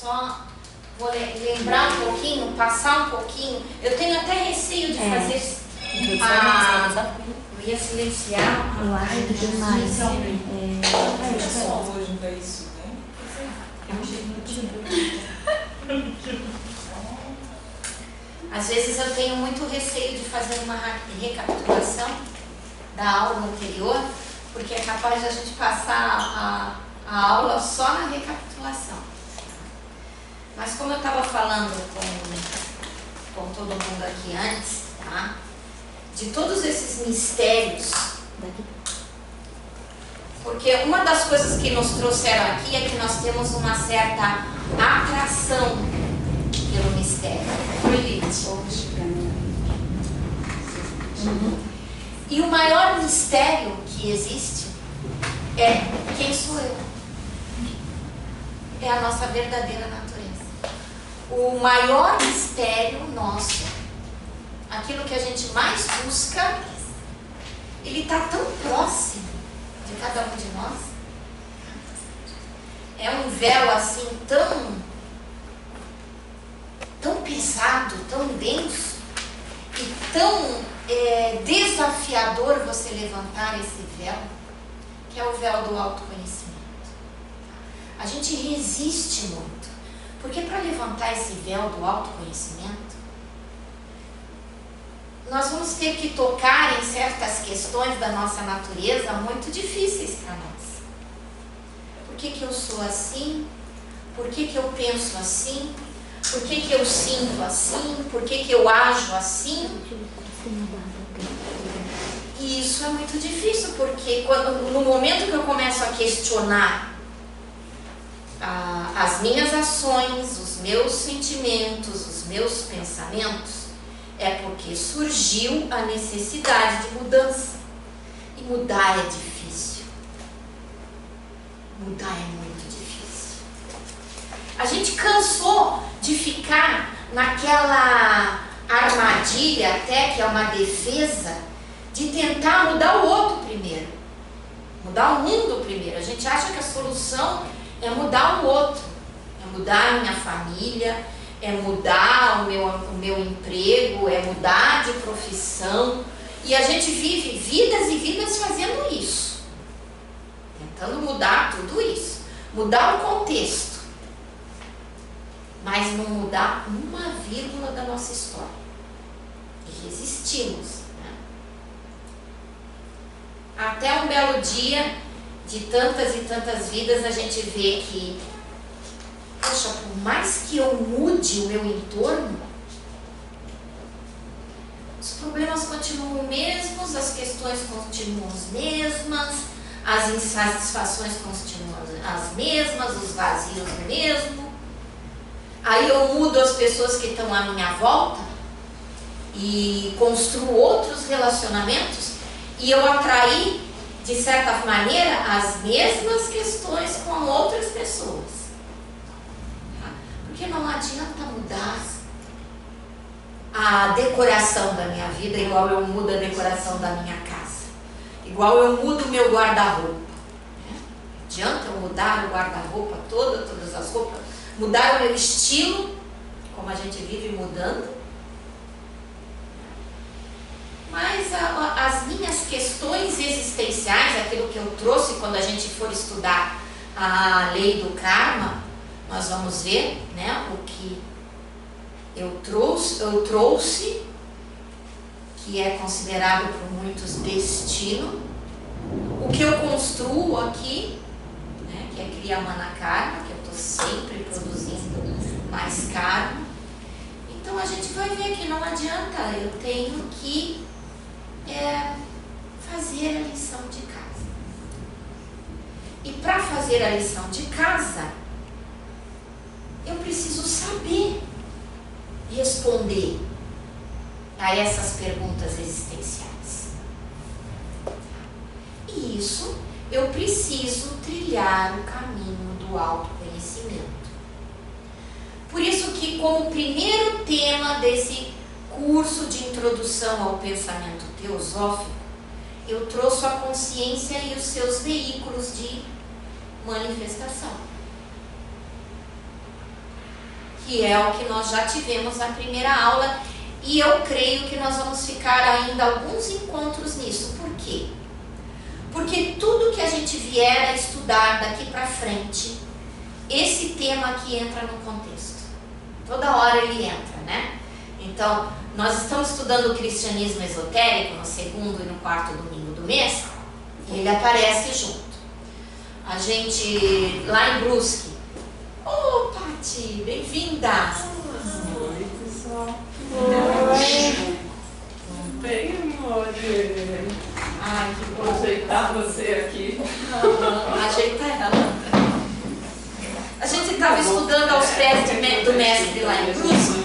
só vou lembrar um pouquinho, passar um pouquinho. Eu tenho até receio de fazer. Eu ia silenciar. Eu acho que demais. Só hoje não é isso, né? Às vezes eu tenho muito receio de fazer uma recapitulação da aula anterior, porque é capaz de a gente passar a aula só na recapitulação. Mas como eu estava falando com todo mundo aqui antes, tá? De todos esses mistérios, porque uma das coisas que nos trouxeram aqui é que nós temos uma certa atração pelo mistério. E o maior mistério que existe é quem sou eu. É a nossa verdadeira natureza. O maior mistério nosso, aquilo que a gente mais busca, ele está tão próximo de cada um de nós. É um véu assim tão pesado, tão denso e tão desafiador você levantar esse véu, que é o véu do autoconhecimento. A gente resiste muito, porque para levantar esse véu do autoconhecimento, nós vamos ter que tocar em certas questões da nossa natureza muito difíceis para nós. Por que eu sou assim? Por que eu penso assim? Por que eu sinto assim? Por que eu ajo assim? E isso é muito difícil, porque no momento que eu começo a questionar as minhas ações, os meus sentimentos, os meus pensamentos, é porque surgiu a necessidade de mudança. E mudar é difícil. Mudar é muito difícil. A gente cansou de ficar naquela armadilha, até que é uma defesa, de tentar mudar o outro primeiro. Mudar o mundo primeiro. A gente acha que a solução é mudar o outro. É mudar a minha família, é mudar o meu emprego, é mudar de profissão. E a gente vive vidas e vidas fazendo isso. Tentando mudar tudo isso. Mudar o contexto. Mas não mudar uma vírgula da nossa história. E resistimos. Né? Até um belo dia, de tantas e tantas vidas, a gente vê que, poxa, por mais que eu mude o meu entorno, os problemas continuam os mesmos, as questões continuam as mesmas, as insatisfações continuam as mesmas, os vazios mesmo. Aí eu mudo as pessoas que estão à minha volta e construo outros relacionamentos e eu atraí, de certa maneira, as mesmas questões com outras pessoas. Porque não adianta mudar a decoração da minha vida igual eu mudo a decoração da minha casa. Igual eu mudo o meu guarda-roupa. Não adianta eu mudar o guarda-roupa todas as roupas, mudar o meu estilo, como a gente vive mudando. Mas as minhas questões existenciais, aquilo que eu trouxe quando a gente for estudar a lei do karma, nós vamos ver, né, o que eu trouxe, que é considerado por muitos destino, o que eu construo aqui, né, que é Kriyamana Karma, que eu estou sempre produzindo mais karma. Então a gente vai ver que não adianta, eu tenho que fazer a lição de casa. E para fazer a lição de casa, eu preciso saber responder a essas perguntas existenciais. E isso eu preciso trilhar o caminho do autoconhecimento. Por isso que, como primeiro tema desse curso de introdução ao pensamento teosófico, eu trouxe a consciência e os seus veículos de manifestação. que é o que nós já tivemos na primeira aula, e eu creio que nós vamos ficar ainda alguns encontros nisso. Por quê? Porque tudo que a gente vier a estudar daqui para frente, esse tema aqui entra no contexto. Toda hora ele entra, né? Então, nós estamos estudando o cristianismo esotérico no segundo e no quarto domingo do mês, e ele aparece junto. A gente, lá em Brusque, ô Pati, bem-vinda! Oi, pessoal. Oi. Bem, amor. Ai, que Vou bom. ajeitar você aqui. Ajeita ela. A gente estava estudando aos pés do mestre lá em Brusque.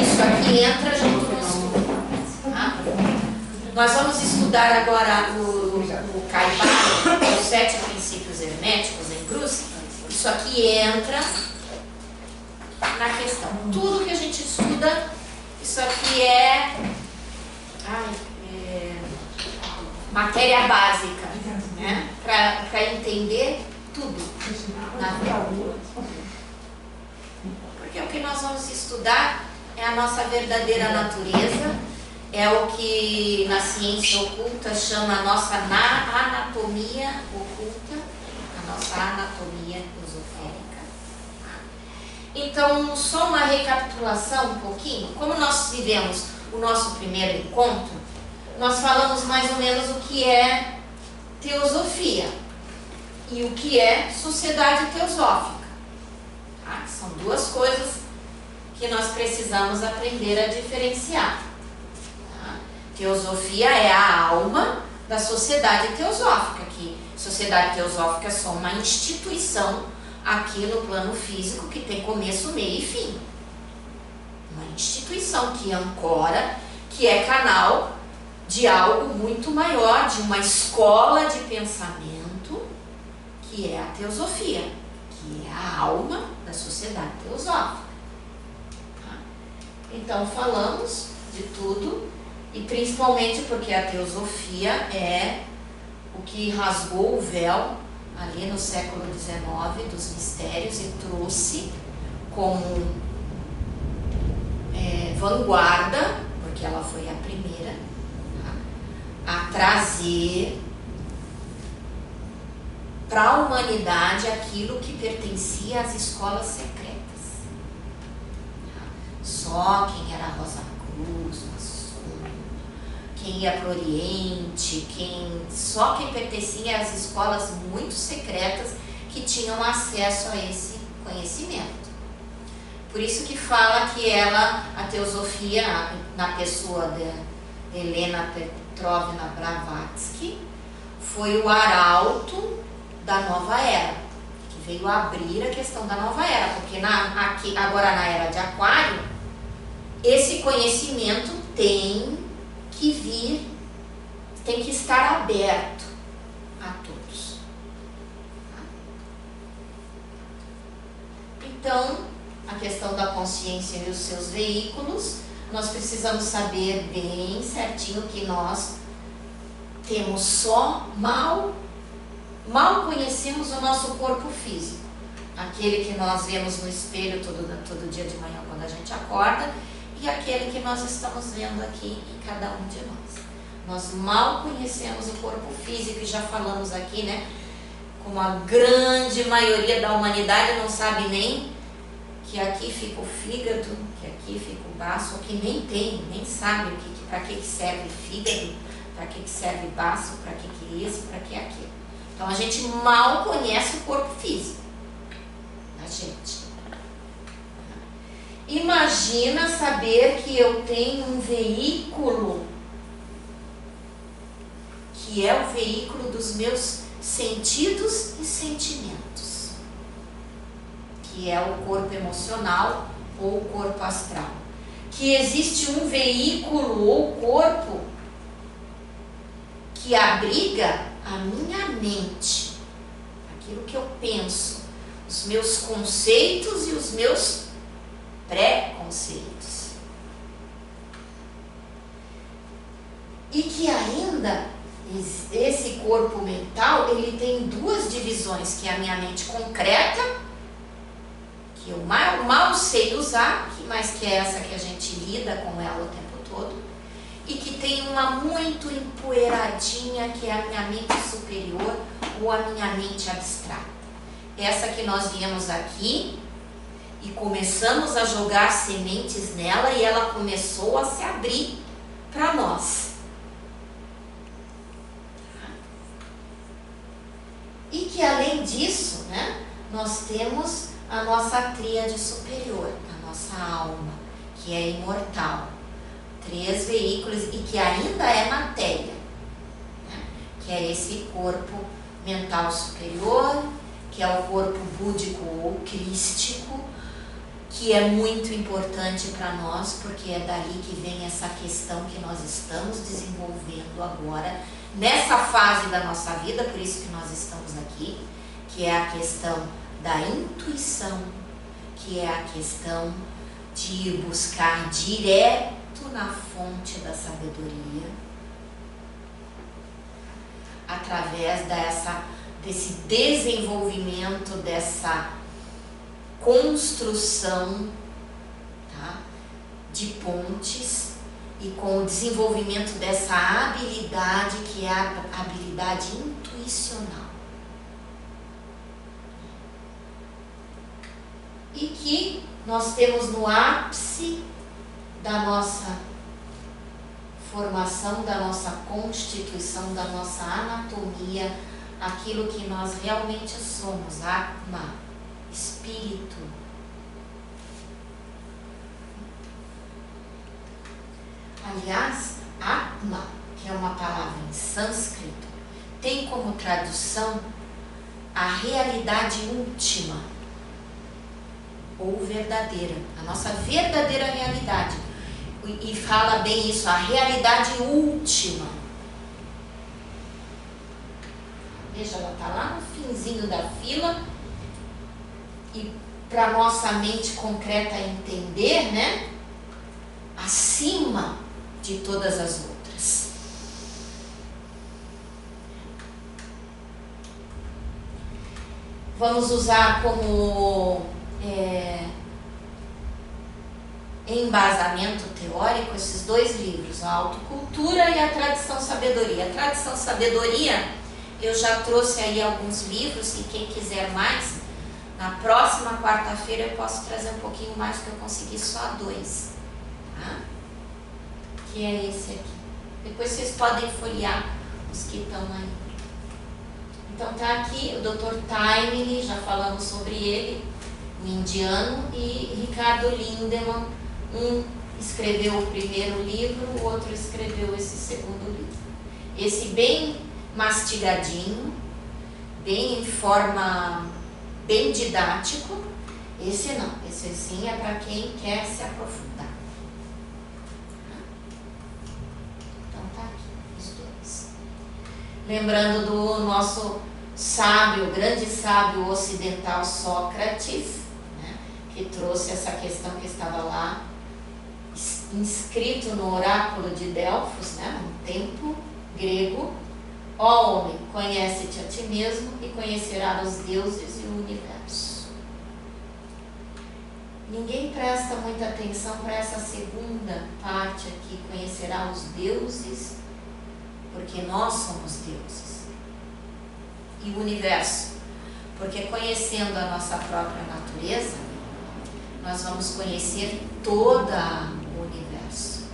Isso aqui entra junto no estudo. Tá? Nós vamos estudar agora o Caibalion, os 7 princípios herméticos em Brusque. Isso aqui entra na questão. Tudo que a gente estuda, isso aqui é matéria básica, né? Para entender tudo na vida. Porque o que nós vamos estudar é a nossa verdadeira natureza, é o que na ciência oculta chama a nossa anatomia oculta, a nossa anatomia esotérica. Então, só uma recapitulação um pouquinho. Como nós vivemos o nosso primeiro encontro, nós falamos mais ou menos o que é teosofia e o que é sociedade teosófica. Tá? São duas coisas que nós precisamos aprender a diferenciar. Tá? Teosofia é a alma da sociedade teosófica, que sociedade teosófica é só uma instituição aqui no plano físico que tem começo, meio e fim. Uma instituição que ancora, que é canal de algo muito maior, de uma escola de pensamento, que é a teosofia, que é a alma da sociedade teosófica. Tá? Então falamos de tudo, e principalmente porque a teosofia é o que rasgou o véu ali no século XIX dos mistérios e trouxe como vanguarda, porque ela foi a primeira, tá, a trazer para a humanidade aquilo que pertencia às escolas secretas. Tá? Só quem era Rosa Cruz, maçom, quem ia para o Oriente, só quem pertencia às escolas muito secretas que tinham acesso a esse conhecimento. Por isso que fala que a teosofia, na pessoa de Helena Petrovna Blavatsky, foi o arauto da nova era, que veio abrir a questão da nova era, porque agora na era de Aquário, esse conhecimento tem que vir, tem que estar aberto a todos. Então, a questão da consciência e os seus veículos, nós precisamos saber bem certinho que nós temos só mal conhecemos o nosso corpo físico, aquele que nós vemos no espelho todo dia de manhã quando a gente acorda, e aquele que nós estamos vendo aqui em cada um de nós. Nós mal conhecemos o corpo físico, e já falamos aqui, né, como a grande maioria da humanidade não sabe nem que aqui fica o fígado, que aqui fica o baço, ou que nem sabe para que serve fígado, para que serve baço, para que isso, para que aquilo. Então a gente mal conhece o corpo físico da gente. Imagina saber que eu tenho um veículo, que é o veículo dos meus sentidos e sentimentos, que é o corpo emocional ou o corpo astral. Que existe um veículo ou corpo que abriga a minha mente, aquilo que eu penso, os meus conceitos e os meus preconceitos. E que ainda esse corpo mental, ele tem duas divisões, que é a minha mente concreta, que eu mal sei usar, mas que é essa que a gente lida com ela o tempo todo, e que tem uma muito empoeiradinha, que é a minha mente superior ou a minha mente abstrata. Essa que nós viemos aqui e começamos a jogar sementes nela e ela começou a se abrir para nós. E que além disso, né, nós temos a nossa tríade superior, a nossa alma, que é imortal. 3 veículos e que ainda é matéria, né, que é esse corpo mental superior, que é o corpo búdico ou crístico, que é muito importante para nós, porque é dali que vem essa questão que nós estamos desenvolvendo agora, nessa fase da nossa vida, por isso que nós estamos aqui, que é a questão da intuição, que é a questão de buscar direto na fonte da sabedoria, através desse desenvolvimento, dessa construção, tá, de pontes, e com o desenvolvimento dessa habilidade, que é a habilidade intuicional. E que nós temos no ápice da nossa formação, da nossa constituição, da nossa anatomia, aquilo que nós realmente somos, Atma, espírito. Aliás, Atma, que é uma palavra em sânscrito, tem como tradução a realidade última ou verdadeira, a nossa verdadeira realidade. E fala bem isso, a realidade última. Veja, ela está lá no finzinho da fila, e para nossa mente concreta entender, né, acima de todas as outras. Vamos usar como embasamento teórico esses 2 livros, a Autocultura e a Tradição Sabedoria. A Tradição Sabedoria, eu já trouxe aí alguns livros, e quem quiser mais, na próxima quarta-feira eu posso trazer um pouquinho mais, porque eu consegui só 2, tá? Que é esse aqui. Depois vocês podem folhear os que estão aí. Então tá aqui o Dr. Taimini, já falamos sobre ele, um indiano, e Ricardo Lindemann, um escreveu o primeiro livro, o outro escreveu esse segundo livro. Esse bem mastigadinho, bem em forma, bem didático. Esse não, esse sim é para quem quer se aprofundar. Então tá aqui os 2. Lembrando do nosso sábio, grande sábio ocidental Sócrates, né, que trouxe essa questão que estava lá inscrito no oráculo de Delfos, né, um templo grego: ó homem, conhece-te a ti mesmo e conhecerás os deuses e o universo. Ninguém presta muita atenção para essa segunda parte aqui, conhecerá os deuses, porque nós somos deuses, e o universo, porque conhecendo a nossa própria natureza, nós vamos conhecer toda o universo,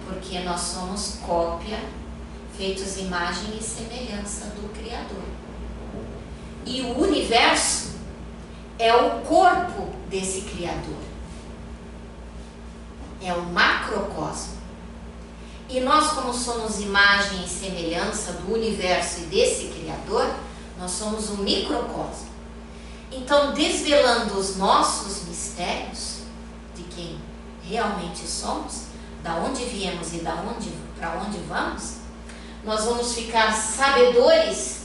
porque nós somos cópia, feitos imagem e semelhança do Criador. E o universo é o corpo desse Criador, é o macrocosmo. E nós, como somos imagem e semelhança do universo e desse Criador, nós somos o microcosmo. Então, desvelando os nossos mistérios de quem realmente somos, da onde viemos e para onde vamos, nós vamos ficar sabedores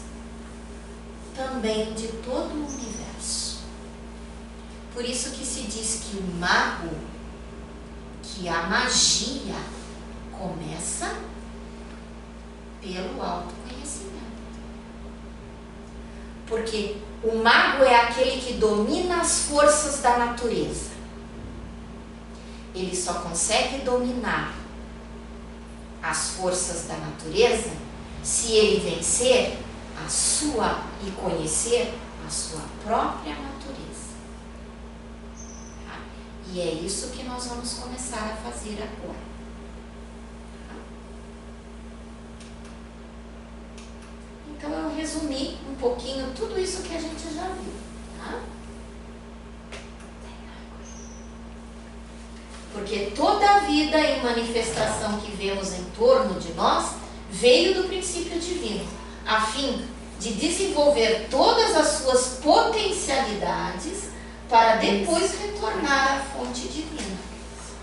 também de todo o universo. Por isso que se diz que o mago, que a magia começa pelo autoconhecimento. Porque o mago é aquele que domina as forças da natureza. Ele só consegue dominar as forças da natureza se ele vencer a sua e conhecer a sua própria natureza. Tá? E é isso que nós vamos começar a fazer agora. Então eu resumi um pouquinho tudo isso que a gente já viu, tá? Porque toda a vida e manifestação que vemos em torno de nós veio do princípio divino, a fim de desenvolver todas as suas potencialidades para depois retornar à fonte divina.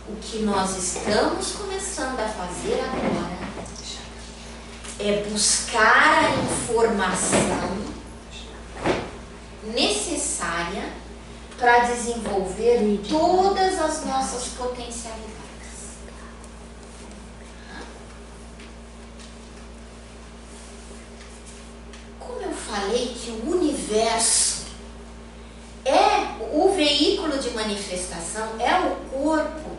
O que nós estamos começando a fazer agora é buscar a informação necessária para desenvolver todas as nossas potencialidades. Como eu falei que o universo é o veículo de manifestação, é o corpo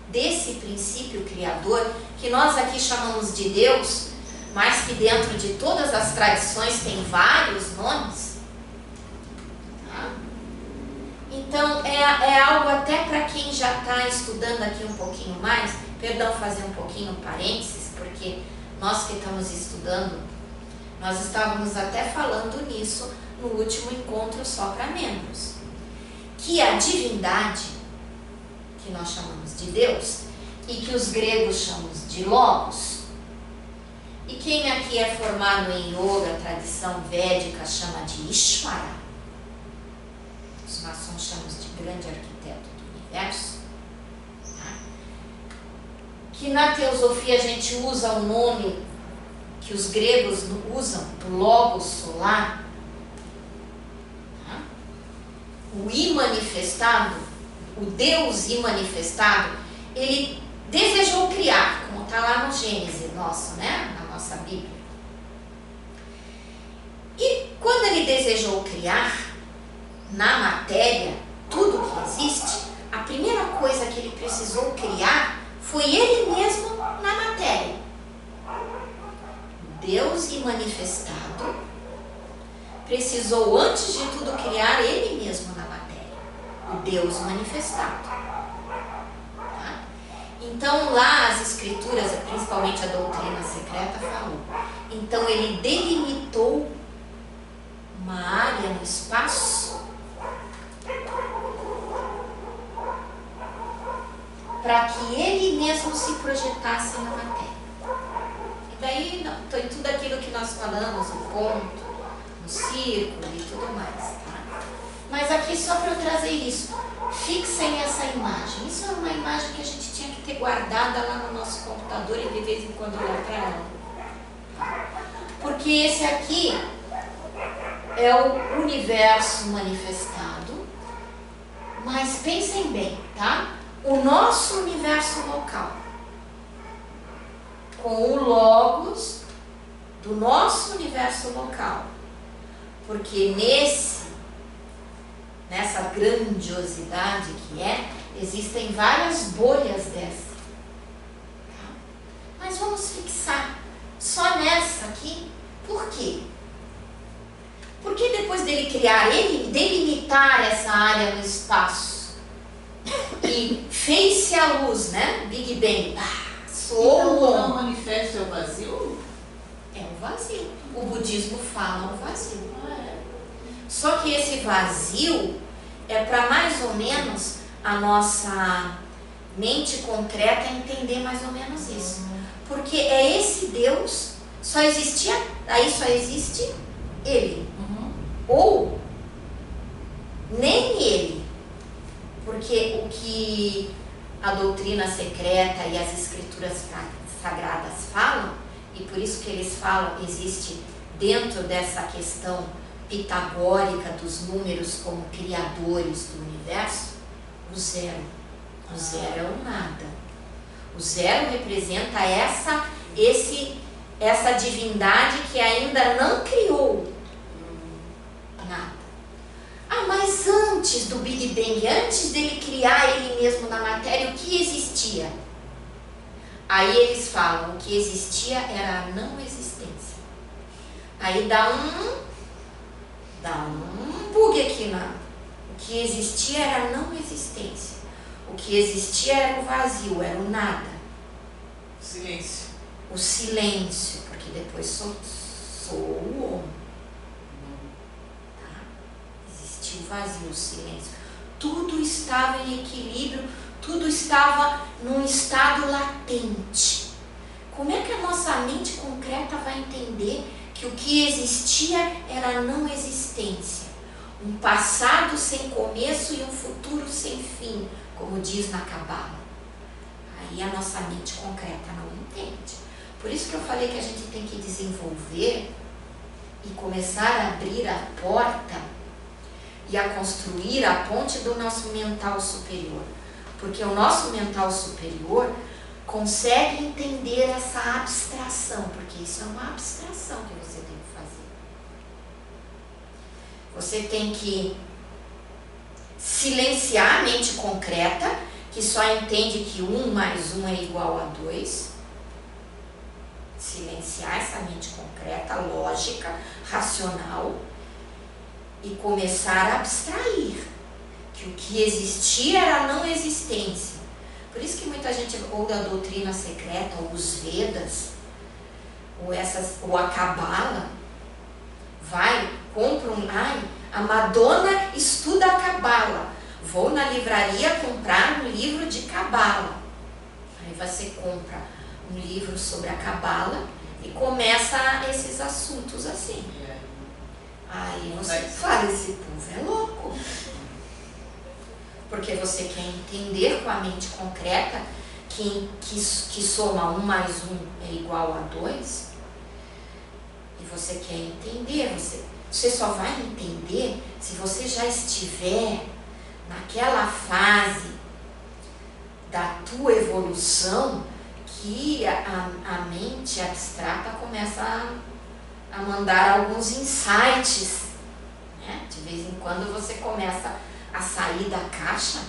desse princípio criador, que nós aqui chamamos de Deus, mas que dentro de todas as tradições tem vários nomes. Tá? Então é algo até para quem já está estudando aqui um pouquinho mais, perdão, fazer um pouquinho parênteses, porque nós que estamos estudando, nós estávamos até falando nisso no último encontro só para membros, que a divindade, que nós chamamos de Deus, e que os gregos chamam de Logos, e quem aqui é formado em yoga, tradição védica, chama de Ishvara. Os maçons chamam de grande arquiteto do universo. Tá? Que na teosofia a gente usa o nome que os gregos usam, Logos solar. Tá? O imanifestado, o Deus imanifestado, ele desejou criar, como está lá no Gênesis nosso, né? Na nossa Bíblia. E quando ele desejou criar na matéria tudo que existe, a primeira coisa que ele precisou criar foi ele mesmo na matéria. Deus imanifestado precisou antes de tudo criar ele mesmo na matéria. O Deus manifestado. Então lá as escrituras, principalmente a doutrina secreta, falou. Então ele delimitou uma área no espaço para que ele mesmo se projetasse na matéria. E daí tem tudo aquilo que nós falamos, o ponto, o círculo e tudo mais. Tá? Mas aqui só para eu trazer isso. Fixem essa imagem. Isso é uma imagem que a gente tinha que ter guardada lá no nosso computador e de vez em quando olhar para ela. Porque esse aqui é o universo manifestado. Mas pensem bem, tá? O nosso universo local, com o Logos do nosso universo local. Porque nessa grandiosidade que existem várias bolhas dessa. Tá? Mas vamos fixar só nessa aqui. Por quê? Porque depois dele criar, ele delimitar essa área no espaço e fez-se a luz, né? Big Bang. Então o não manifesto é o vazio? É o vazio. O budismo fala o vazio. Só que esse vazio é para mais ou menos a nossa mente concreta entender mais ou menos isso. Porque é esse Deus, só existe ele. Ou nem ele. Porque o que a doutrina secreta e as escrituras sagradas falam, e por isso que eles falam, existe dentro dessa questão pitagórica dos números como criadores do universo, o zero. O zero é o nada. O zero representa essa divindade que ainda não criou antes do Big Bang, antes dele criar ele mesmo na matéria, o que existia? Aí eles falam, o que existia era a não existência. Aí dá um bug aqui o que existia era a não existência. O que existia era o vazio, era o nada. Silêncio. O silêncio, porque depois sou o homem. Tá? Existia o vazio, o silêncio. Tudo estava em equilíbrio, tudo estava num estado latente. Como é que a nossa mente concreta vai entender que o que existia era a não existência? Um passado sem começo e um futuro sem fim, como diz na Cabala. Aí a nossa mente concreta não entende. Por isso que eu falei que a gente tem que desenvolver e começar a abrir a porta e a construir a ponte do nosso mental superior. Porque o nosso mental superior consegue entender essa abstração, porque isso é uma abstração que você tem que fazer. Você tem que silenciar a mente concreta, que só entende que 1 mais 1 é igual a 2. Silenciar essa mente concreta, lógica, racional, e começar a abstrair que o que existia era a não existência. Por isso que muita gente, ou da doutrina secreta, ou os Vedas, ou a Cabala, compra a Madonna estuda a Cabala. Vou na livraria comprar um livro de Cabala. Aí você compra um livro sobre a Cabala e começa esses assuntos assim. Aí você fala, esse povo é louco. Porque você quer entender com a mente concreta que soma 1 mais 1 é igual a 2. E você quer entender, você só vai entender se você já estiver naquela fase da tua evolução que a mente abstrata começa a mandar alguns insights, né? De vez em quando você começa a sair da caixa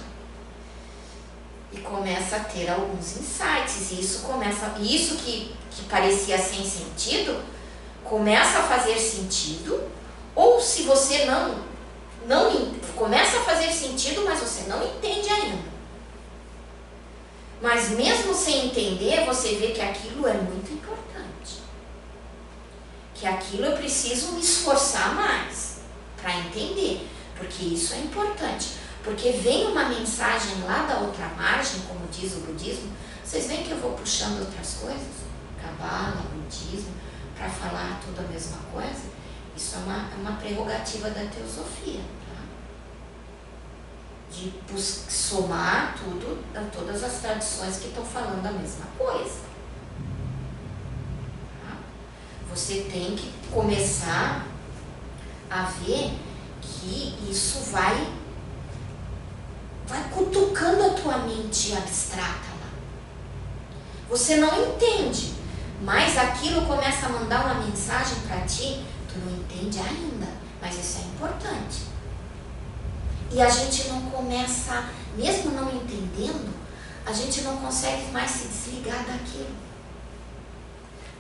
e começa a ter alguns insights, e isso que parecia sem sentido começa a fazer sentido, ou se você não começa a fazer sentido, mas você não entende ainda. Mas mesmo sem entender, você vê que aquilo é muito importante. Que aquilo eu preciso me esforçar mais para entender, porque isso é importante. Porque vem uma mensagem lá da outra margem, como diz o budismo. Vocês veem que eu vou puxando outras coisas? Cabala, budismo, para falar tudo a mesma coisa? Isso é uma prerrogativa da teosofia, tá? De somar todas as tradições que estão falando a mesma coisa. Tá? Você tem que começar a ver que isso vai cutucando a tua mente abstrata lá. Você não entende, mas aquilo começa a mandar uma mensagem para ti. Tu não entende ainda, mas isso é importante. E a gente não começa, mesmo não entendendo, a gente não consegue mais se desligar daquilo.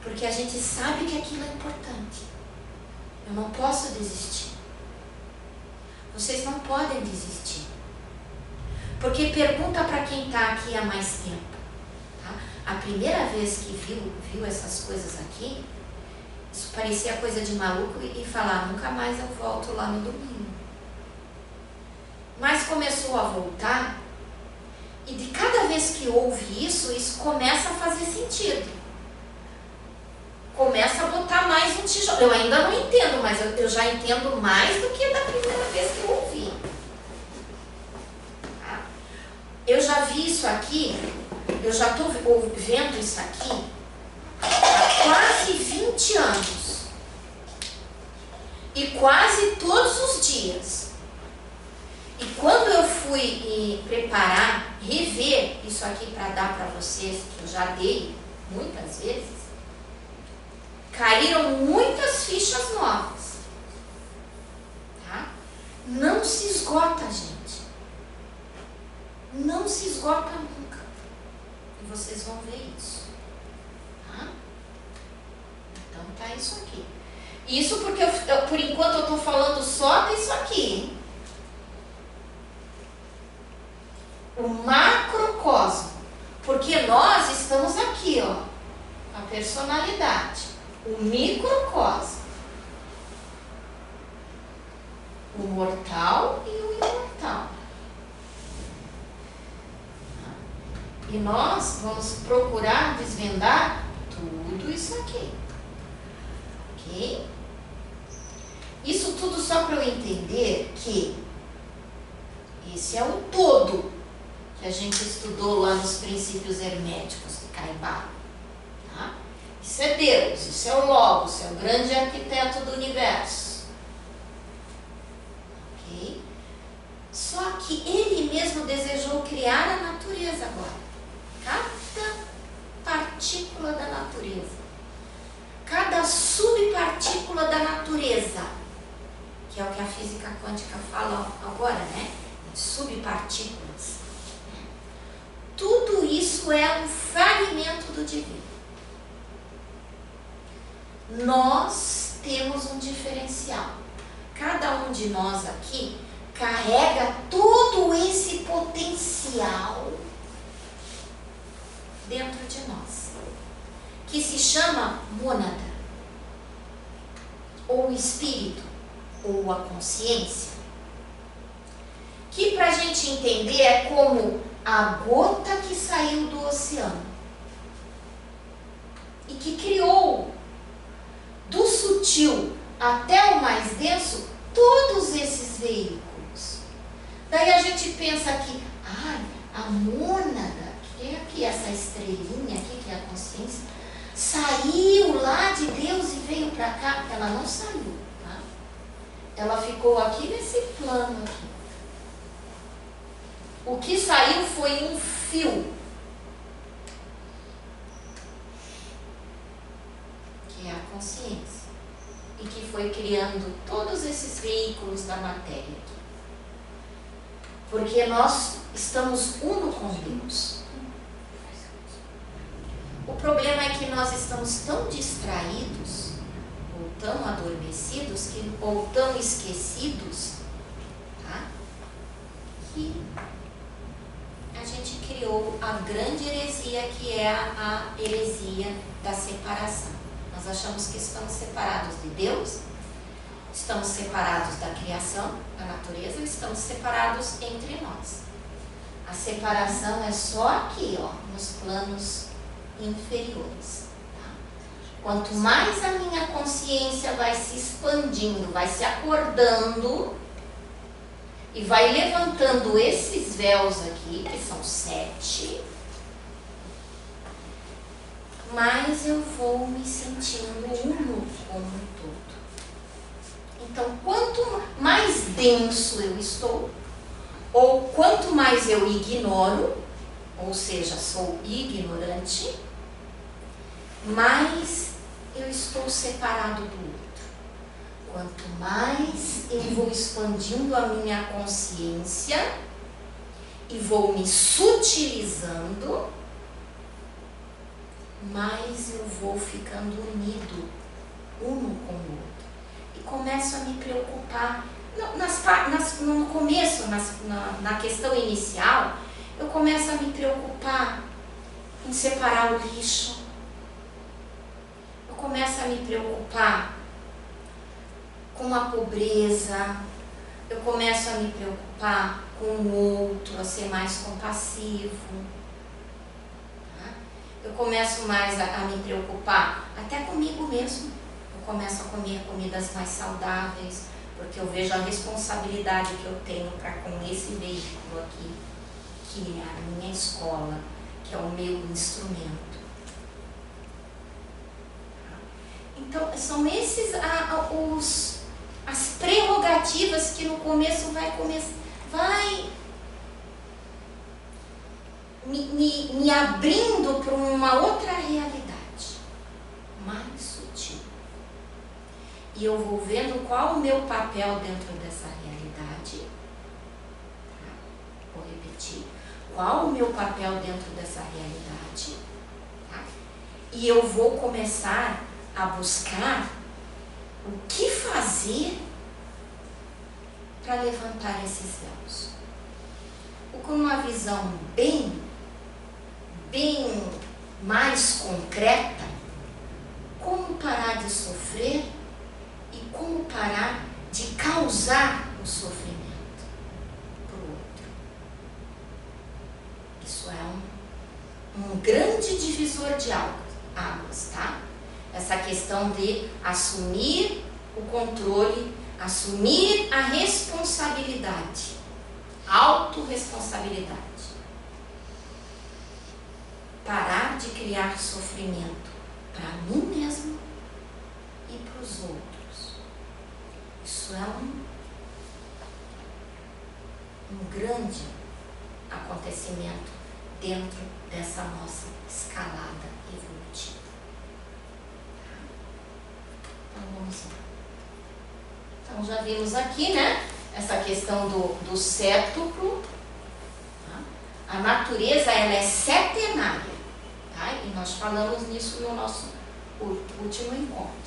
Porque a gente sabe que aquilo é importante. Eu não posso desistir. Vocês não podem desistir. Porque pergunta para quem está aqui há mais tempo. Tá? A primeira vez que viu essas coisas aqui, isso parecia coisa de maluco e falar, nunca mais eu volto lá no domingo. Mas começou a voltar, e de cada vez que ouve isso começa a fazer sentido. Começa a botar mais um tijolo. Eu ainda não entendo, mas eu já entendo mais do que da primeira vez que eu ouvi. Tá? Eu já vi isso aqui, eu já estou vendo isso aqui há quase 20 anos. E quase todos os dias. E quando eu fui preparar, rever isso aqui para dar para vocês, que eu já dei muitas vezes, caíram muitas fichas novas. Tá? não se esgota, gente. Não se esgota nunca. E vocês vão ver isso. Tá? Então tá isso aqui. Isso porque, por enquanto, eu estou falando só disso aqui, hein? O macrocosmo. Porque nós estamos aqui, ó. A personalidade. O microcosmo. O mortal e o imortal. E nós vamos procurar desvendar tudo isso aqui. Ok? Isso tudo só para eu entender que esse é o todo que a gente estudou lá nos princípios herméticos de Caibá. Tá? Isso é Deus, isso é o Logos, isso é o grande arquiteto do universo. Ok? Só que ele mesmo desejou criar a natureza agora. Cada partícula da natureza. Cada subpartícula da natureza, que é o que a física quântica fala agora, né? Subpartículas. Tudo isso é um fragmento do divino. Nós temos um diferencial. Cada um de nós aqui carrega todo esse potencial dentro de nós, que se chama mônada, ou espírito, ou a consciência, que para a gente entender é como a gota que saiu do oceano e que criou do sutil até o mais denso todos esses veículos. Daí a gente pensa que a mônada, que é aqui essa estrelinha aqui, que é a consciência, saiu lá de Deus e veio para cá. Ela não saiu, tá? Ela ficou aqui nesse plano aqui. O que saiu foi um fio, que é a consciência, e que foi criando todos esses veículos da matéria aqui. Porque nós estamos uno com Deus. O problema é que nós estamos tão distraídos, ou tão adormecidos, ou tão esquecidos, tá? Que a gente criou a grande heresia, que é a heresia da separação. Nós achamos que estamos separados de Deus, estamos separados da criação, da natureza, estamos separados entre nós. A separação é só aqui, ó, nos planos inferiores. Tá? Quanto mais a minha consciência vai se expandindo, vai se acordando e vai levantando esses véus aqui, que são 7, mais eu vou me sentindo uno com o todo. Então, quanto mais denso eu estou, ou quanto mais eu ignoro, ou seja, sou ignorante, mais eu estou separado do outro. Quanto mais eu vou expandindo a minha consciência e vou me sutilizando, mais eu vou ficando unido, uno com o outro. E começo a me preocupar. No começo, na questão inicial, eu começo a me preocupar em separar o lixo. Eu começo a me preocupar com a pobreza. Eu começo a me preocupar com o outro, a ser mais compassivo. Tá? Eu começo mais a me preocupar até comigo mesmo. Eu começo a comer comidas mais saudáveis, porque eu vejo a responsabilidade que eu tenho para com esse veículo aqui, que é a minha escola, que é o meu instrumento. Então, são esses as prerrogativas que no começo vai me abrindo para uma outra realidade, mais sutil. e eu vou vendo qual o meu papel dentro dessa realidade. Tá? Vou repetir. Qual o meu papel dentro dessa realidade? Tá? E eu vou começar a buscar o que fazer para levantar esses véus. Com uma visão bem mais concreta, como parar de sofrer e como parar de causar o sofrimento para o outro. Isso é um grande divisor de águas, tá? Essa questão de assumir o controle, assumir a responsabilidade, autorresponsabilidade. Parar de criar sofrimento para mim mesmo e para os outros. Isso é um grande acontecimento dentro dessa nossa escalada evolutiva. Então vamos lá. Então já vimos aqui, né? Essa questão do séptuplo. Tá? A natureza, ela é setenária. Tá? E nós falamos nisso no nosso último encontro.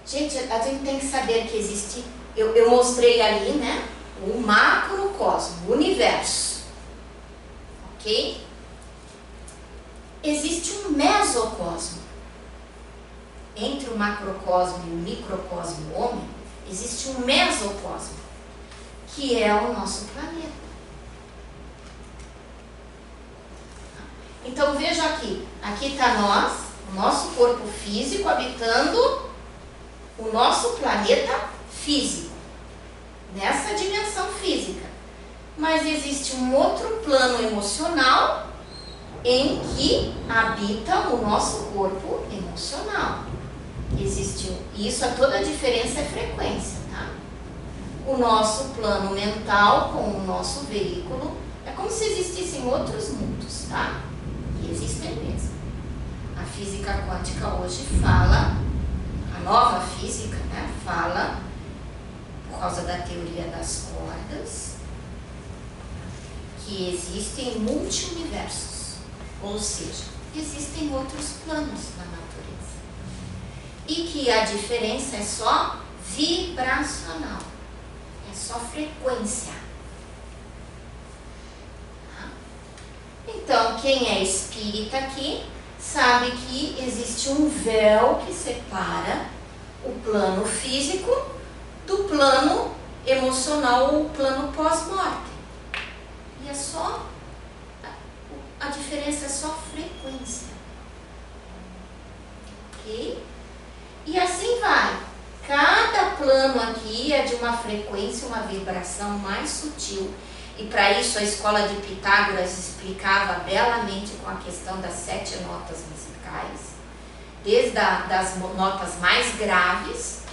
Gente, a gente tem que saber que existe, eu mostrei ali, né? O macrocosmo, o universo. Ok? Existe um mesocosmo. Entre o macrocosmo e o microcosmo homem, existe um mesocosmo, que é o nosso planeta. Então veja aqui está nós, o nosso corpo físico habitando o nosso planeta físico, nessa dimensão física. Mas existe um outro plano emocional em que habita o nosso corpo emocional. Existe isso, toda a diferença é frequência, tá? O nosso plano mental com o nosso veículo é como se existissem outros mundos, tá? E existem mesmo. A física quântica hoje fala, a nova física, né, fala, por causa da teoria das cordas, que existem multi-universos, ou seja, existem outros planos na natureza. E que a diferença é só vibracional, é só frequência. Então, quem é espírita aqui sabe que existe um véu que separa o plano físico do plano emocional ou o plano pós-morte. E é só, a diferença é só frequência. Ok? E assim vai. Cada plano aqui é de uma frequência, uma vibração mais sutil. E para isso a escola de Pitágoras explicava belamente com a questão das 7 notas musicais. Desde das notas mais graves,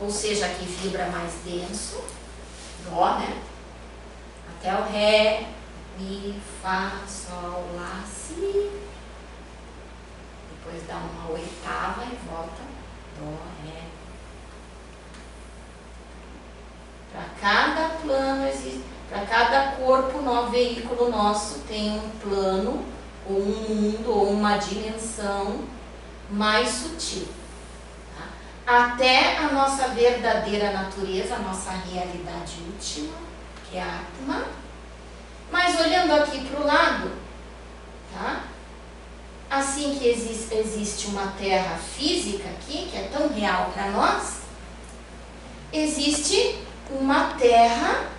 ou seja, que vibra mais denso, Dó, né? Até o Ré, Mi, Fá, Sol, Lá, Si. Depois dá uma oitava e volta Dó, Ré. Para cada plano existe, para cada corpo, veículo nosso tem um plano, ou um mundo, ou uma dimensão mais sutil. Tá? Até a nossa verdadeira natureza, a nossa realidade última, que é a Atma. Mas olhando aqui para o lado, tá? Assim que existe uma terra física aqui, que é tão real para nós, existe uma terra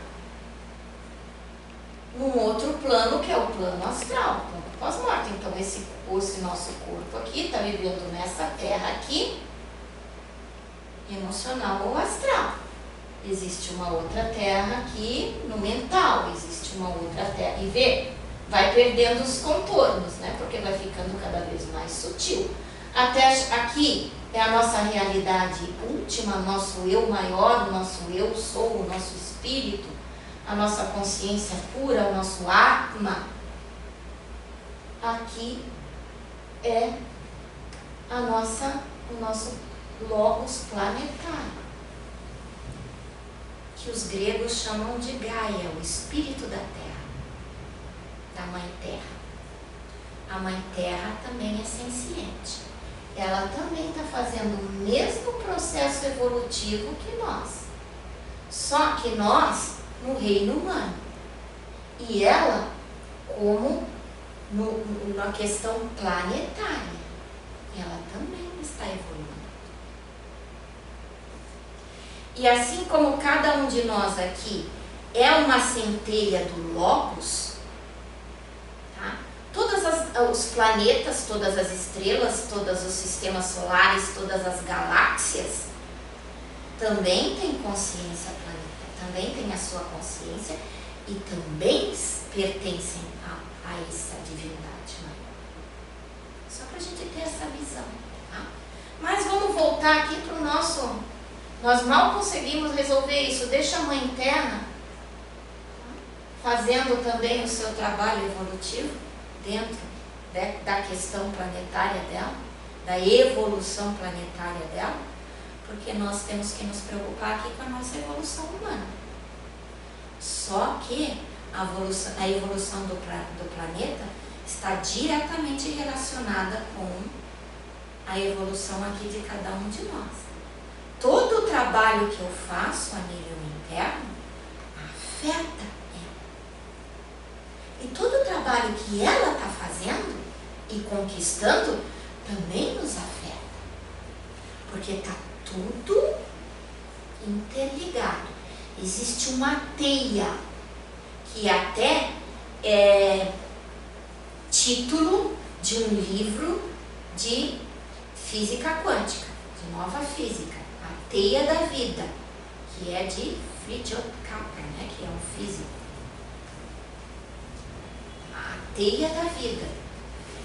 num outro plano, que é o plano astral, o plano pós-morte. Então esse nosso corpo aqui está vivendo nessa terra aqui, emocional ou astral. Existe uma outra terra aqui no mental, existe uma outra terra, e vai perdendo os contornos, né? Porque vai ficando cada vez mais sutil. Até aqui é a nossa realidade última, nosso eu maior, o nosso eu sou, o nosso espírito, a nossa consciência pura, o nosso Atma. Aqui é a nossa o nosso logos planetário, que os gregos chamam de Gaia, o espírito da Terra, da Mãe Terra. A Mãe Terra também é senciente. Ela também está fazendo o mesmo processo evolutivo que nós. Só que nós no reino humano. E ela como na questão planetária. Ela também está evoluindo. E assim como cada um de nós aqui é uma centelha do Logos, tá? Todos os planetas, todas as estrelas, todos os sistemas solares, todas as galáxias também têm consciência planetária, também têm a sua consciência e também pertencem a essa divindade maior. Só para a gente ter essa visão, tá? Mas vamos voltar aqui para o nosso... Nós mal conseguimos resolver isso. Deixa a Mãe Terra fazendo também o seu trabalho evolutivo dentro da questão planetária dela, da evolução planetária dela, porque nós temos que nos preocupar aqui com a nossa evolução humana. Só que a evolução do planeta está diretamente relacionada com a evolução aqui de cada um de nós. Todo o trabalho que eu faço a nível interno afeta ela. E todo o trabalho que ela está fazendo e conquistando também nos afeta. Porque está tudo interligado. Existe uma teia que até é título de um livro de física quântica, de nova física. A Teia da Vida, que é de Fritjof Capra, né, que é um físico. A Teia da Vida,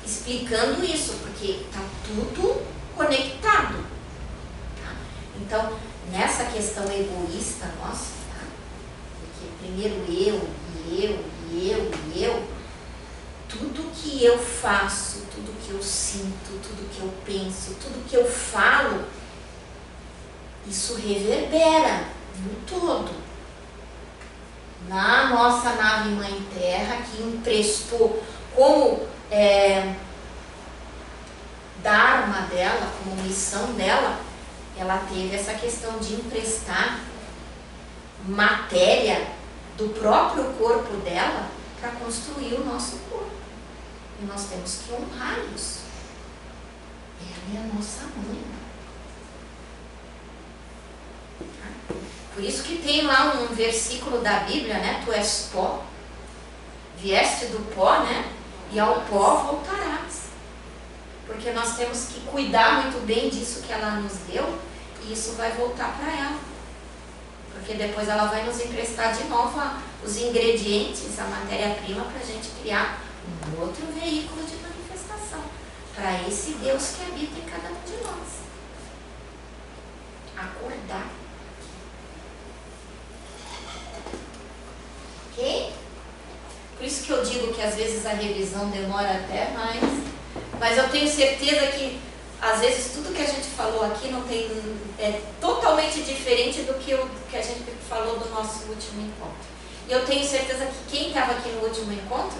explicando isso, porque está tudo conectado. Tá? Então, nessa questão egoísta nossa, tá? Porque primeiro eu, tudo que eu faço, tudo que eu sinto, tudo que eu penso, tudo que eu falo, isso reverbera no todo. Na nossa nave Mãe Terra, que emprestou como dharma dela, como missão dela, ela teve essa questão de emprestar matéria do próprio corpo dela para construir o nosso corpo. E nós temos que honrar isso. Ela é a nossa mãe. Por isso que tem lá um versículo da Bíblia, né? Tu és pó, vieste do pó, né? E ao pó voltarás. Porque nós temos que cuidar muito bem disso que ela nos deu, e isso vai voltar para ela. Porque depois ela vai nos emprestar de novo os ingredientes, a matéria-prima, para a gente criar um outro veículo de manifestação, para esse Deus que habita em cada um de nós. Acordar. Ok? Por isso que eu digo que às vezes a revisão demora até mais, mas eu tenho certeza que às vezes tudo que a gente falou aqui é totalmente diferente do que a gente falou do nosso último encontro. E eu tenho certeza que quem estava aqui no último encontro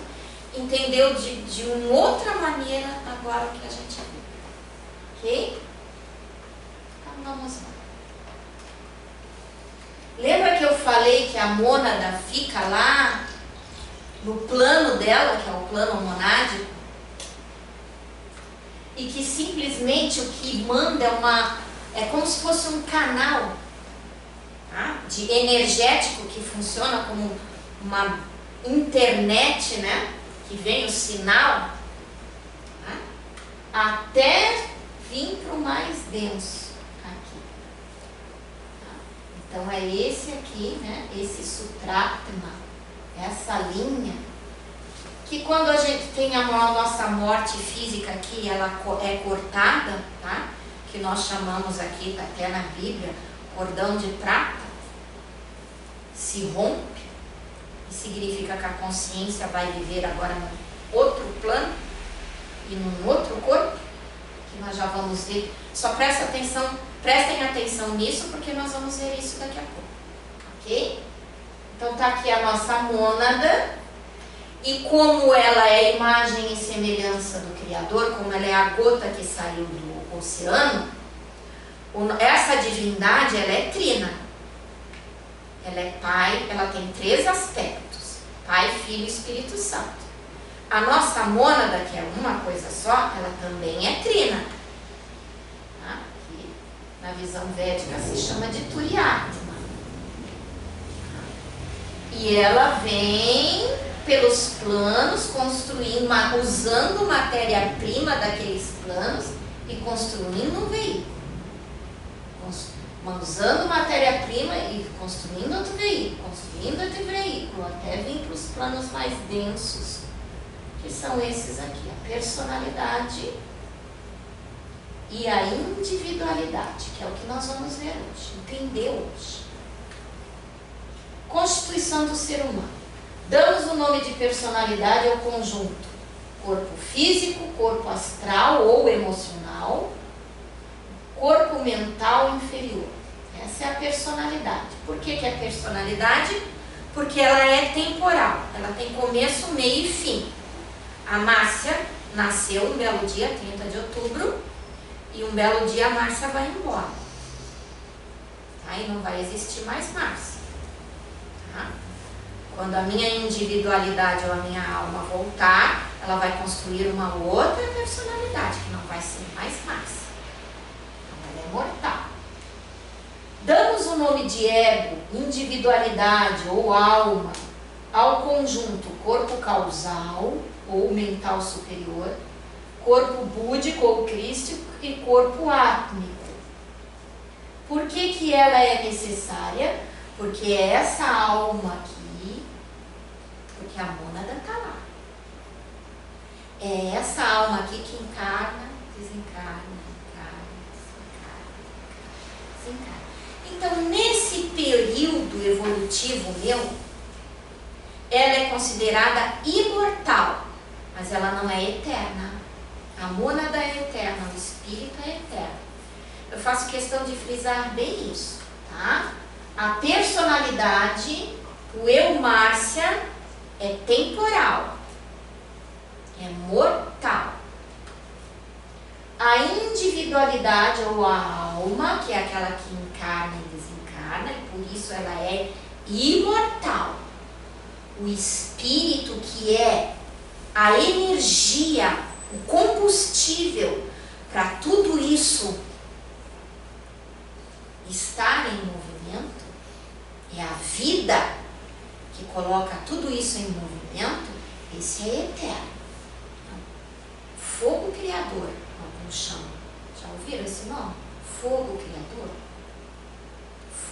entendeu de uma outra maneira agora o que a gente viu. Ok? Então vamos lá. Lembra que eu falei que a mônada fica lá no plano dela, que é o plano monádico? E que simplesmente o que manda é como se fosse um canal, tá? De energético que funciona como uma internet, né? Que vem o sinal, tá? Até vir para o mais denso. Então é esse aqui, né? Esse Sutratma, essa linha, que quando a gente tem a nossa morte física aqui, ela é cortada, tá? Que nós chamamos aqui, tá até na Bíblia, cordão de prata, se rompe, e significa que a consciência vai viver agora num outro plano e num outro corpo, que nós já vamos ver. Só prestem atenção nisso, porque nós vamos ver isso daqui a pouco. Ok? Então tá aqui a nossa mônada. E como ela é imagem e semelhança do Criador, como ela é a gota que saiu do oceano, essa divindade, ela é trina. Ela é Pai, ela tem 3 aspectos: Pai, Filho e Espírito Santo. A nossa mônada, que é uma coisa só, ela também é trina. Tá? Que na visão védica se chama de Turiatma. E ela vem pelos planos, construindo, usando matéria-prima daqueles planos e construindo um veículo. Usando matéria-prima e construindo outro veículo, até vir para os planos mais densos, que são esses aqui, a personalidade e a individualidade, que é o que nós vamos ver hoje, entender hoje. Constituição do ser humano. Damos o nome de personalidade ao conjunto corpo físico, corpo astral ou emocional, corpo mental inferior. Essa é a personalidade. Por que é personalidade? Porque ela é temporal. Ela tem começo, meio e fim. A Márcia nasceu um belo dia, 30 de outubro, e um belo dia a Márcia vai embora. Aí não vai existir mais Márcia. Tá? Quando a minha individualidade ou a minha alma voltar, ela vai construir uma outra personalidade, que não vai ser mais Márcia. Ela é mortal. Damos o nome de ego, individualidade ou alma ao conjunto corpo causal ou mental superior, corpo búdico ou crístico e corpo átmico. Por que ela é necessária? Porque essa alma aqui, porque a mônada está lá. É essa alma aqui que encarna, desencarna, desencarna. Então, nesse período evolutivo meu, ela é considerada imortal, mas ela não é eterna. A mônada é eterna, o espírito é eterno. Eu faço questão de frisar bem isso, tá? A personalidade, o eu Márcia, é temporal, é mortal. A individualidade ou a alma, que é aquela que encarna e desencarna, e por isso ela é imortal. O espírito, que é a energia, o combustível para tudo isso estar em movimento, é a vida que coloca tudo isso em movimento. Esse é eterno. Fogo criador, alguns chamam. Já ouviram esse nome? Fogo criador.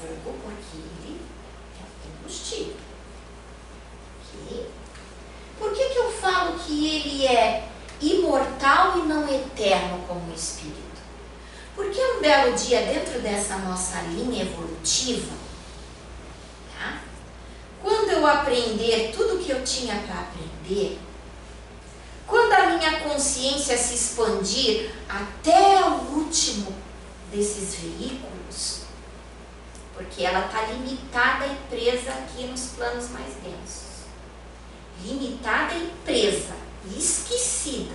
Fogo porque ele é o combustível. Okay? Por que eu falo que ele é imortal e não eterno como espírito? Porque um belo dia, dentro dessa nossa linha evolutiva, tá? Quando eu aprender tudo que eu tinha para aprender, quando a minha consciência se expandir até o último desses veículos, porque ela está limitada e presa aqui nos planos mais densos. Limitada e presa, e esquecida.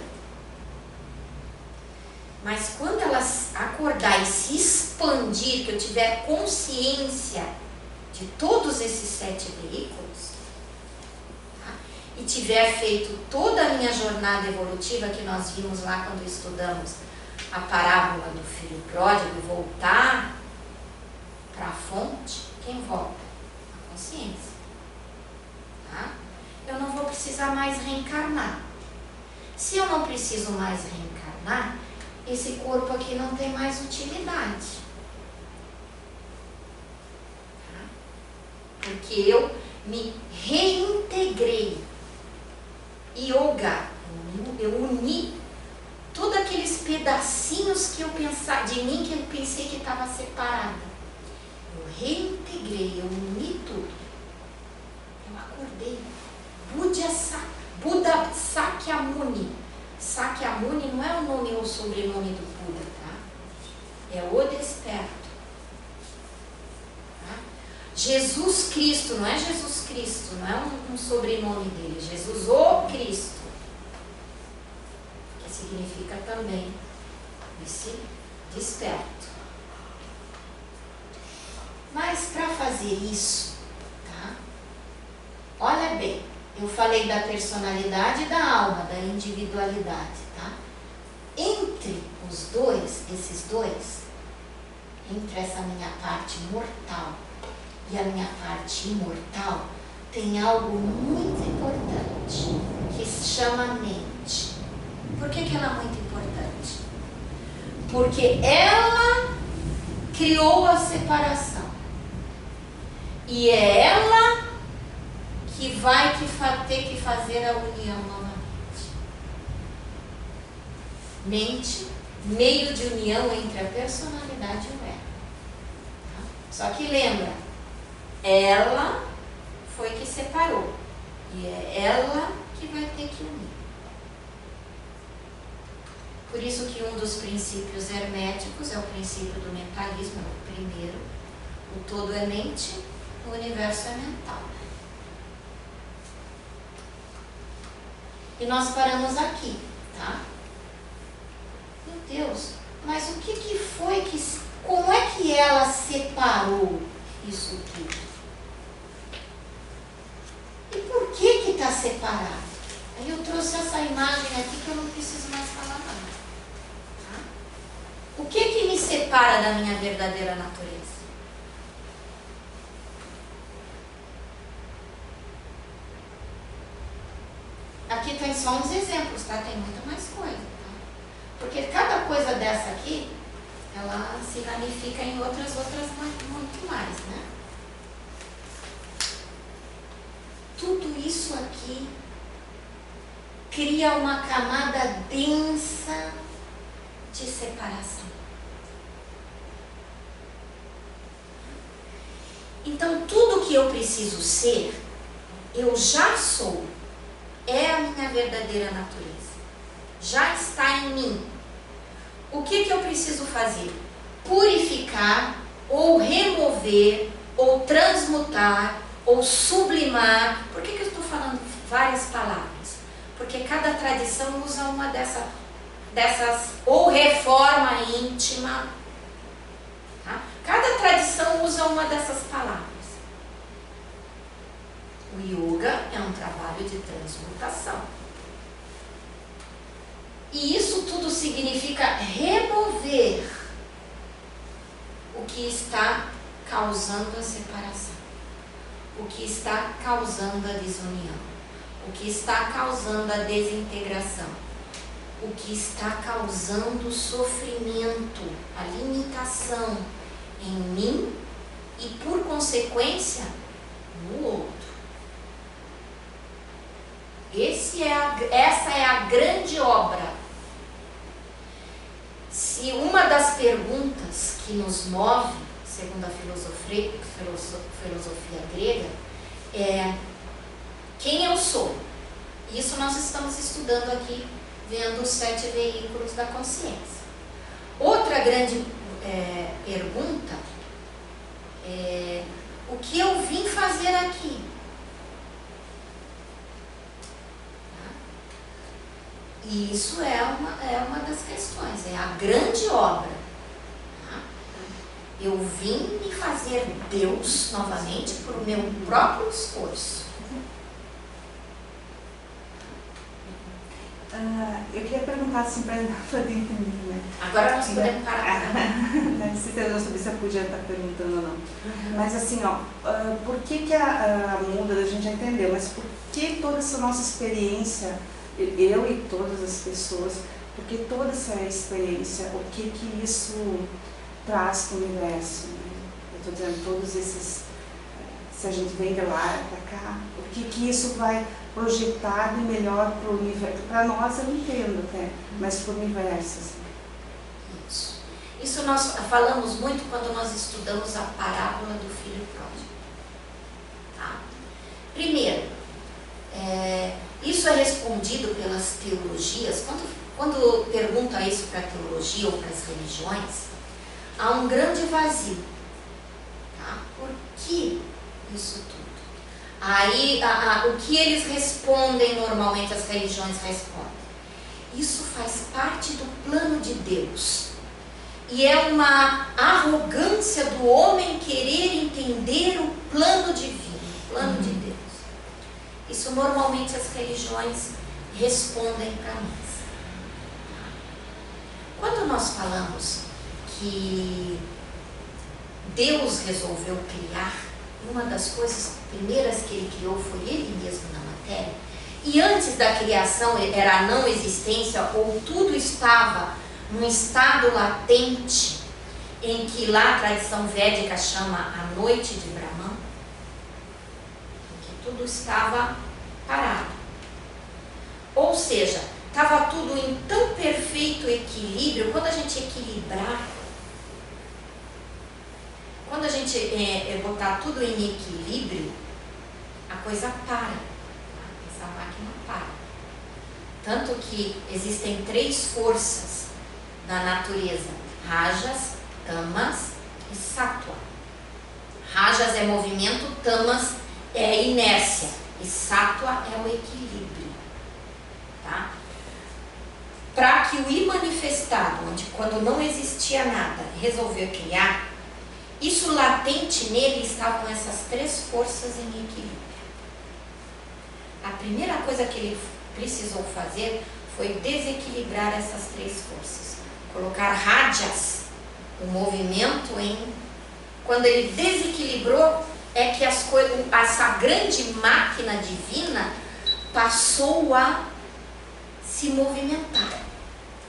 Mas quando ela acordar e se expandir, que eu tiver consciência de todos esses 7 veículos, tá? E tiver feito toda a minha jornada evolutiva que nós vimos lá quando estudamos a parábola do filho pródigo e voltar para a fonte, quem volta? A consciência. Tá? Eu não vou precisar mais reencarnar. Se eu não preciso mais reencarnar, esse corpo aqui não tem mais utilidade. Tá? Porque eu me reintegrei. Yoga, eu uni todos aqueles pedacinhos que eu pensava, de mim que eu pensei que estava separada. Eu reintegrei, eu uni tudo. Eu acordei. Buddha Sakyamuni. Sakyamuni não é o nome ou sobrenome do é o desperto. Tá? Jesus Cristo, não é Jesus Cristo, não é um sobrenome dele, Jesus o Cristo, que significa também esse desperto. Mas para fazer isso, tá? Olha bem, eu falei da personalidade e da alma, da individualidade, tá? Entre os dois, esses dois, entre essa minha parte mortal e a minha parte imortal, tem algo muito importante, que se chama mente. Por que ela é muito importante? Porque ela criou a separação. E é ela que vai ter que fazer a união novamente. Mente, meio de união entre a personalidade e o ego. Tá? Só que lembra, ela foi que separou. E é ela que vai ter que unir. Por isso que um dos princípios herméticos é o princípio do mentalismo, é o primeiro. O todo é mente, o universo é mental. E nós paramos aqui, tá? Meu Deus, mas o que foi que... Como é que ela separou isso tudo? E por que está separado? Aí eu trouxe essa imagem aqui que eu não preciso mais falar nada. Tá? O que me separa da minha verdadeira natureza? Aqui tem só uns exemplos, tá? Tem muita mais coisa, tá? Porque cada coisa dessa aqui, ela se ramifica em outras muito mais, né? Tudo isso aqui cria uma camada densa de separação. Então, tudo que eu preciso ser, eu já sou. É a minha verdadeira natureza. Já está em mim. O que eu preciso fazer? Purificar, ou remover, ou transmutar, ou sublimar. Por que eu estou falando várias palavras? Porque cada tradição usa uma dessas, ou reforma íntima. Tá? Cada tradição usa uma dessas palavras. O yoga é um trabalho de transmutação. E isso tudo significa remover o que está causando a separação, o que está causando a desunião, o que está causando a desintegração, o que está causando sofrimento, a limitação em mim e, por consequência, no outro. Essa é a grande obra. Se uma das perguntas que nos move, segundo a filosofia grega, é quem eu sou? Isso nós estamos estudando aqui, vendo os 7 veículos da consciência. Outra grande pergunta é o que eu vim fazer aqui? E isso é uma das questões, é a grande obra. Tá? Eu vim me fazer Deus novamente por meu próprio esforço. Eu queria perguntar assim para poder entender, né? Agora nós podemos parar. Não sei se eu podia estar perguntando ou não. Mas assim, ó, por que a muda, a gente já entendeu, mas por que toda essa nossa experiência, eu e todas as pessoas, porque toda essa experiência, o que isso traz para o universo? Né? Eu estou dizendo, todos esses, se a gente vem de lá para cá, o que isso vai projetar de melhor para o universo? Para nós eu entendo até, mas para o universo. Assim. Isso nós falamos muito quando nós estudamos a parábola do filho pródigo. Tá? Primeiro, isso é respondido pelas teologias. Quando pergunta isso para a teologia ou para as religiões, há um grande vazio. Tá? Por que isso tudo? Aí, o que eles respondem normalmente, as religiões respondem? Isso faz parte do plano de Deus. E é uma arrogância do homem querer entender o plano divino, o plano de Deus. Isso normalmente as religiões respondem para nós. Quando nós falamos que Deus resolveu criar, uma das coisas primeiras que ele criou foi ele mesmo na matéria. E antes da criação era a não existência, ou tudo estava num estado latente, em que lá a tradição védica chama a noite de Brahman, em que tudo estava parado. Ou seja, estava tudo em tão perfeito equilíbrio. Quando a gente equilibrar, quando a gente botar tudo em equilíbrio, a coisa para, essa máquina para. Tanto que existem 3 forças na natureza: Rajas, Tamas e Sattva. Rajas é movimento, Tamas é inércia e Sattva é o equilíbrio. Tá? Para que o imanifestado, onde quando não existia nada, resolveu criar, isso latente nele estava com essas 3 forças em equilíbrio. A primeira coisa que ele precisou fazer foi desequilibrar essas 3 forças. Colocar Rajas, o movimento, em... Quando ele desequilibrou, é que essa grande máquina divina passou a se movimentar.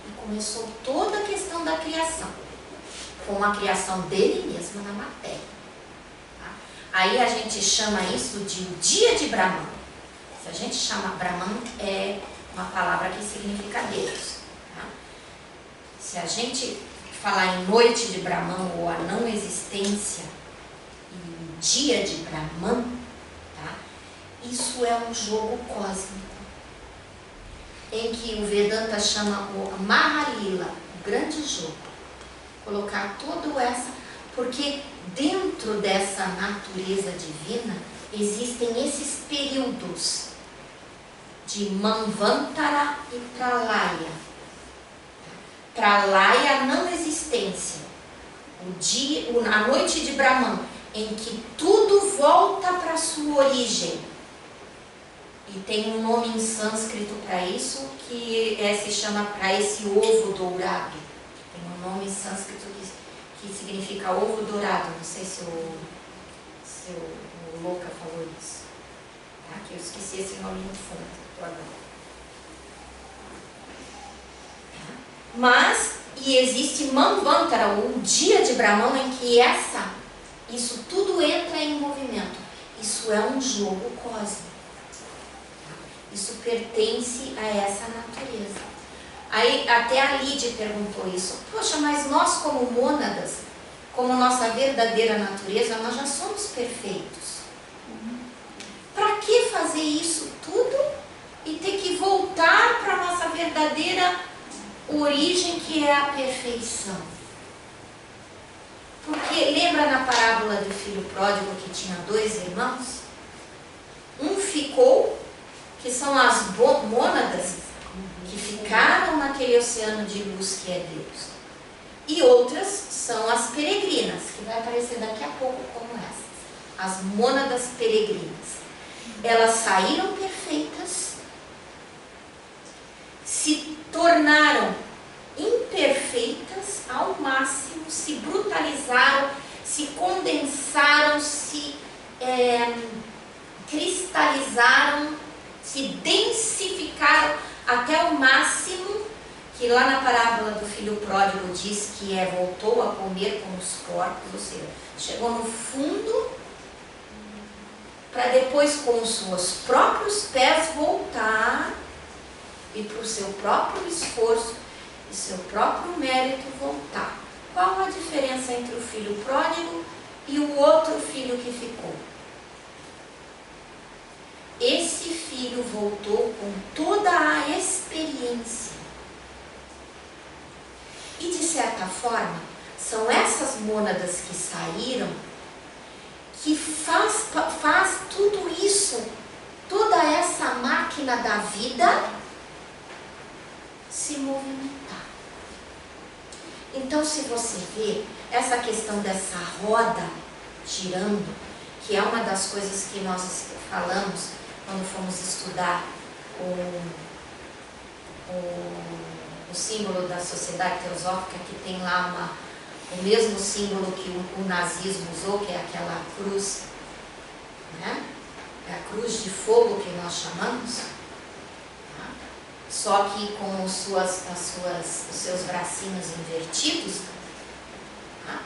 E começou toda a questão da criação, com a criação dele mesmo na matéria. Tá? Aí a gente chama isso de o dia de Brahman. Se a gente chama Brahman, é uma palavra que significa Deus. Tá? Se a gente falar em noite de Brahman ou a não existência e dia de Brahman, tá? Isso é um jogo cósmico, em que o Vedanta chama o Mahalila, o grande jogo. Colocar tudo essa, porque dentro dessa natureza divina existem esses períodos de Manvantara e Pralaya. Pralaya, não existência. A noite de Brahman, em que tudo volta para a sua origem. E tem um nome em sânscrito para isso, que se chama, para esse ovo dourado. Tem um nome em sânscrito que significa ovo dourado. Não sei se o Louca falou isso. Tá? Que eu esqueci esse nome no fundo. Mas, e existe Manvantara, o dia de Brahman, em que isso tudo entra em movimento. Isso é um jogo cósmico. Isso pertence a essa natureza. Aí até a Lídia perguntou isso. Poxa, mas nós como mônadas, como nossa verdadeira natureza, nós já somos perfeitos. Para que fazer isso tudo e ter que voltar para a nossa verdadeira origem, que é a perfeição? Porque lembra na parábola do filho pródigo que tinha 2 irmãos? Um ficou, que são as mônadas que ficaram naquele oceano de luz que é Deus. E outras são as peregrinas, que vai aparecer daqui a pouco como essas. As mônadas peregrinas. Elas saíram perfeitas, se tornaram imperfeitas ao máximo, se brutalizaram, se condensaram, se cristalizaram, se densificaram até o máximo, que lá na parábola do filho pródigo diz que voltou a comer com os porcos, ou seja, chegou no fundo para depois com os seus próprios pés voltar e para o seu próprio esforço e seu próprio mérito voltar. Qual a diferença entre o filho pródigo e o outro filho que ficou? Esse filho voltou com toda a experiência. E de certa forma, São essas mônadas que saíram que faz tudo isso, toda essa máquina da vida se movimentar. Então, se você vê essa questão dessa roda girando, que é uma das coisas que nós falamos quando fomos estudar o símbolo da Sociedade Teosófica, que tem lá o mesmo símbolo que o nazismo usou, que é aquela cruz, né? É a cruz de fogo que nós chamamos, tá? Só que com os seus bracinhos invertidos, tá?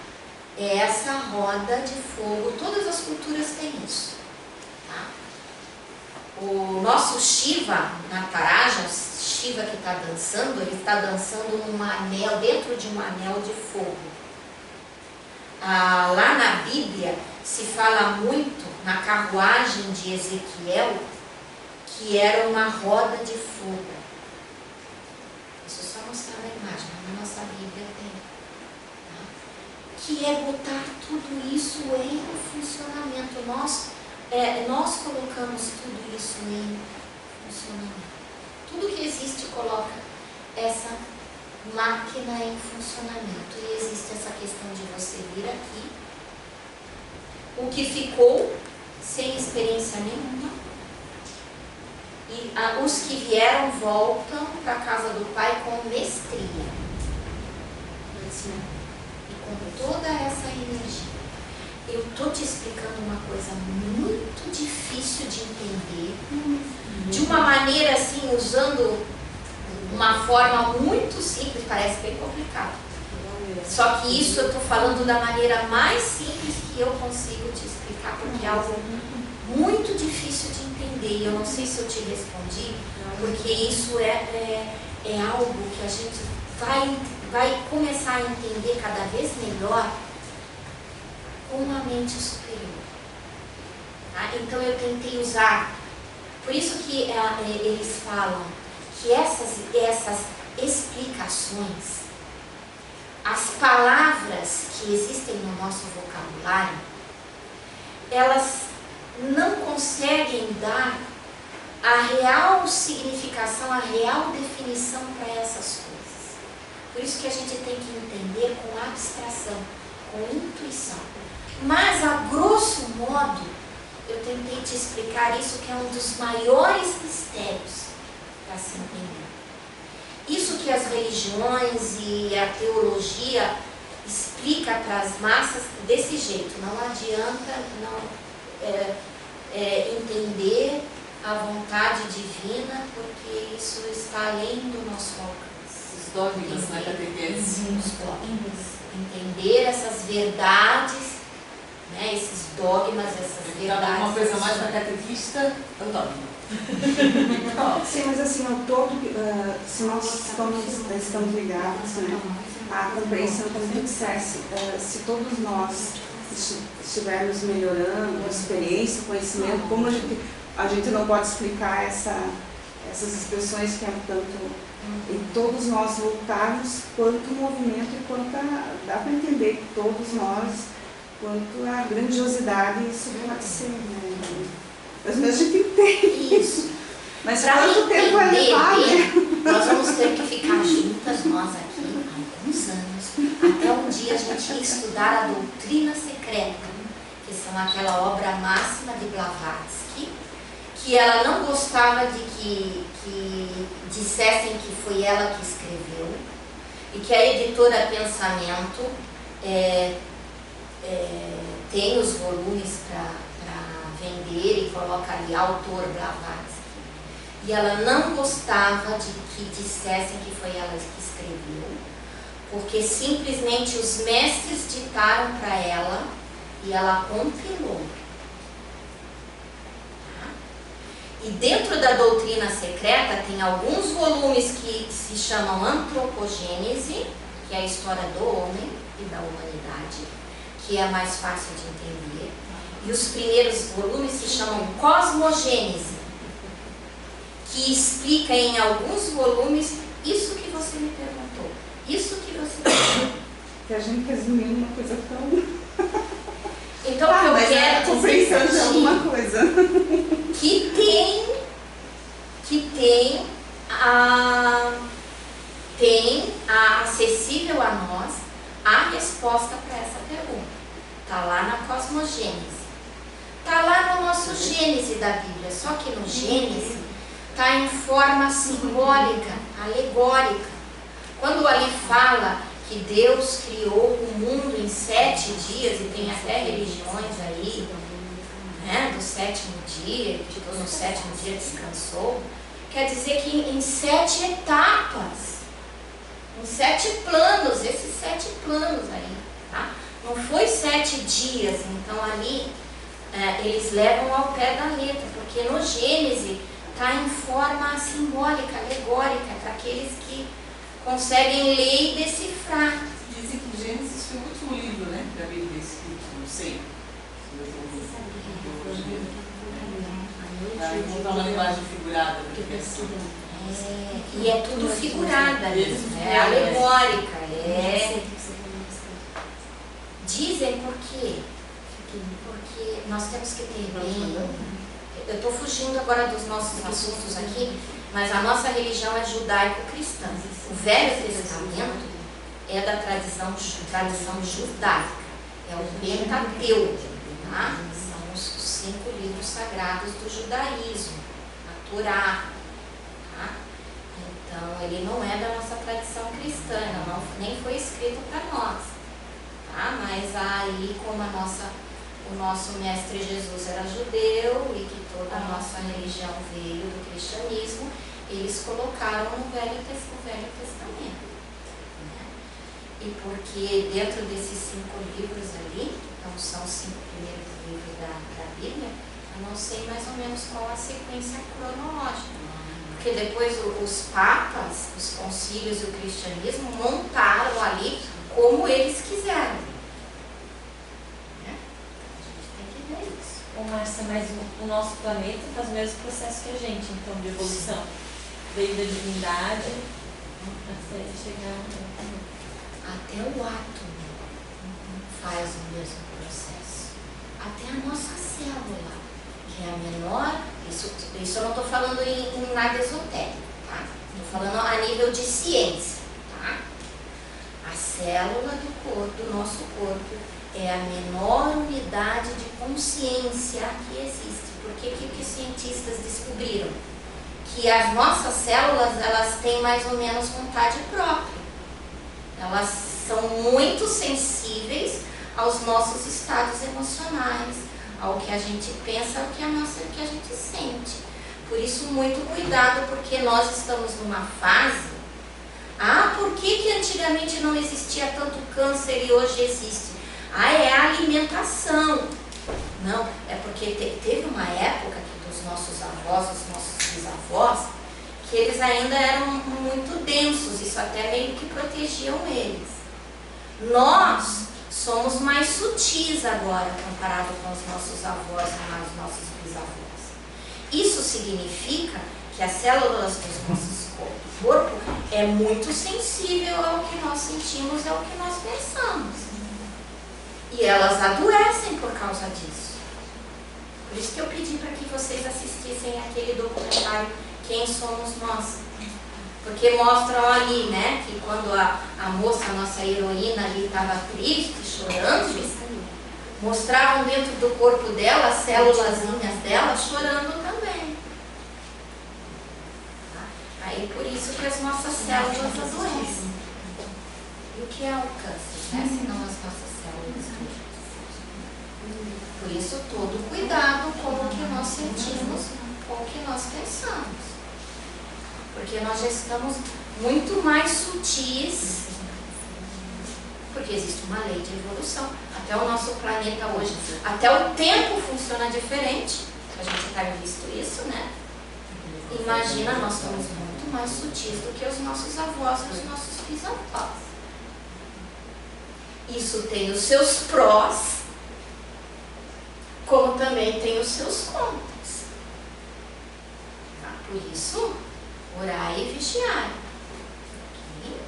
É essa roda de fogo, todas as culturas têm isso, tá? O nosso Shiva, Nataraja, o Shiva que está dançando, ele está dançando num anel, dentro de um anel de fogo. Lá na Bíblia se fala muito na carruagem de Ezequiel, que era uma roda de fogo. Isso só mostrar na imagem, na nossa Bíblia tem. Tá? Que é botar tudo isso em funcionamento. Nós colocamos tudo isso em funcionamento. Tudo que existe coloca essa máquina em funcionamento. E existe essa questão de você vir aqui, o que ficou sem experiência nenhuma, e os que vieram voltam para a casa do Pai com mestria, e com toda essa energia. Eu estou te explicando uma coisa muito difícil de entender, de uma maneira assim, usando uma forma muito simples, parece bem complicado. Só que isso eu estou falando da maneira mais simples que eu consigo te explicar, porque é algo muito difícil de entender. E eu não sei se eu te respondi, porque isso é algo que a gente vai começar a entender cada vez melhor com uma mente superior. Tá? Então eu tentei usar, por isso que eles falam que essas explicações, as palavras que existem no nosso vocabulário, elas não conseguem dar a real significação, a real definição para essas coisas. Por isso que a gente tem que entender com abstração, com intuição. Mas, a grosso modo, eu tentei te explicar isso, que é um dos maiores mistérios para se entender. Isso que as religiões e a teologia explica para as massas desse jeito. Não adianta entender a vontade divina, porque isso está além do nosso alcance. Os dogmas na catequese. Os dogmas. Entender essas verdades, né, esses dogmas, essas verdades. Uma coisa mais para catequista é o dogma. Sim, mas assim, o todo, se nós estamos ligados, né, à compreensão, como tu dissesse, se todos nós estivermos melhorando a experiência, o conhecimento, como a gente não pode explicar essas expressões que é tanto, e todos nós voltarmos quanto o movimento e quanto dá para entender que todos nós, quanto a grandiosidade isso pode ser, né? Às vezes a gente entende isso, mas pra quanto tempo vai levar, né? Nós vamos ter que ficar juntas, nós aqui, há alguns anos, até um dia a gente estudar a doutrina secreta, que são aquela obra máxima de Blavatsky, que ela não gostava de que dissessem que foi ela que escreveu, e que a editora Pensamento tem os volumes para vender e coloca ali autor Blavatsky. E ela não gostava de que dissessem que foi ela que escreveu, porque simplesmente os mestres ditaram para ela e ela compilou. E dentro da doutrina secreta tem alguns volumes que se chamam Antropogênese, que é a história do homem e da humanidade, que é mais fácil de entender. E os primeiros volumes se chamam Cosmogênese, que explica em alguns volumes isso que você me perguntou, isso que você perguntou. Que a gente resumiu uma coisa tão... Então, o que eu quero dizer pensando em alguma coisa. tem acessível a nós a resposta para essa pergunta. Está lá na cosmogênese. Está lá no nosso Gênese da Bíblia. Só que no Gênese está em forma simbólica, alegórica. Quando ali fala que Deus criou o mundo em 7 dias, e tem até religiões aí, né, do 7º dia, que no 7º dia descansou, quer dizer que em 7 etapas, em 7 planos, esses 7 planos aí, tá? Não foi 7 dias, então ali eles levam ao pé da letra, porque no Gênesis está em forma simbólica, alegórica, para aqueles que conseguem ler e decifrar. Dizem que Gênesis foi o último livro, né, da Bíblia escrito, não sei. Vamos dar uma linguagem figurada da criação. E é tudo figurada, é alegórica, Dizem por quê? Porque nós temos que ter bem... Eu estou fugindo agora dos nossos assuntos aqui, mas a nossa religião é judaico-cristã. O Velho Testamento é da tradição judaica, é o Pentateuco, tá? São os 5 livros sagrados do judaísmo, a Torá, tá? Então ele não é da nossa tradição cristã, nem foi escrito para nós, tá? Mas aí, como o nosso mestre Jesus era judeu e que toda a nossa religião veio do cristianismo, eles colocaram no Velho Testamento. Né? E porque dentro desses 5 livros ali, então são os 5 primeiros livros da Bíblia, eu não sei mais ou menos qual a sequência cronológica. Porque depois os papas, os concílios e o cristianismo montaram ali como eles quiseram. Ô Márcia, mas o nosso planeta faz o mesmo processo que a gente, então, de evolução. Veio da divindade até chegar... Até o átomo faz o mesmo processo. Até a nossa célula, que é a menor, isso eu não estou falando em nada esotérico, tá? Estou falando a nível de ciência, tá? A célula do nosso corpo é a menor unidade de consciência que existe. Porque o que os cientistas descobriram? Que as nossas células, elas têm mais ou menos vontade própria. Elas são muito sensíveis aos nossos estados emocionais, ao que a gente pensa, ao que a gente sente. Por isso, muito cuidado, porque nós estamos numa fase... por que antigamente não existia tanto câncer e hoje existe? É a alimentação. Não, é porque teve uma época que dos nossos avós, dos nossos bisavós, que eles ainda eram muito densos, isso até meio que protegiam eles. Nós somos mais sutis agora, comparado com os nossos avós e os nossos bisavós. Isso significa que as células dos nossos corpo é muito sensível ao que nós sentimos e ao que nós pensamos. E elas adoecem por causa disso. Por isso que eu pedi para que vocês assistissem aquele documentário Quem Somos Nós. Porque mostram ali, né, que quando a moça, a nossa heroína ali estava triste, chorando, mostravam dentro do corpo dela, as célulazinhas dela chorando também. Aí por isso que as nossas células adoecem. E o que é o câncer, né, senão as nossas células adoecem. Por isso todo cuidado com o que nós sentimos, com o que nós pensamos. Porque nós já estamos muito mais sutis, porque existe uma lei de evolução. Até o nosso planeta hoje, até o tempo funciona diferente, a gente está visto isso, né? Imagina, nós somos muito mais sutis do que os nossos avós e os nossos bisavós. Isso tem os seus prós, como também tem os seus contras. Por isso, orai e vigiai. Okay?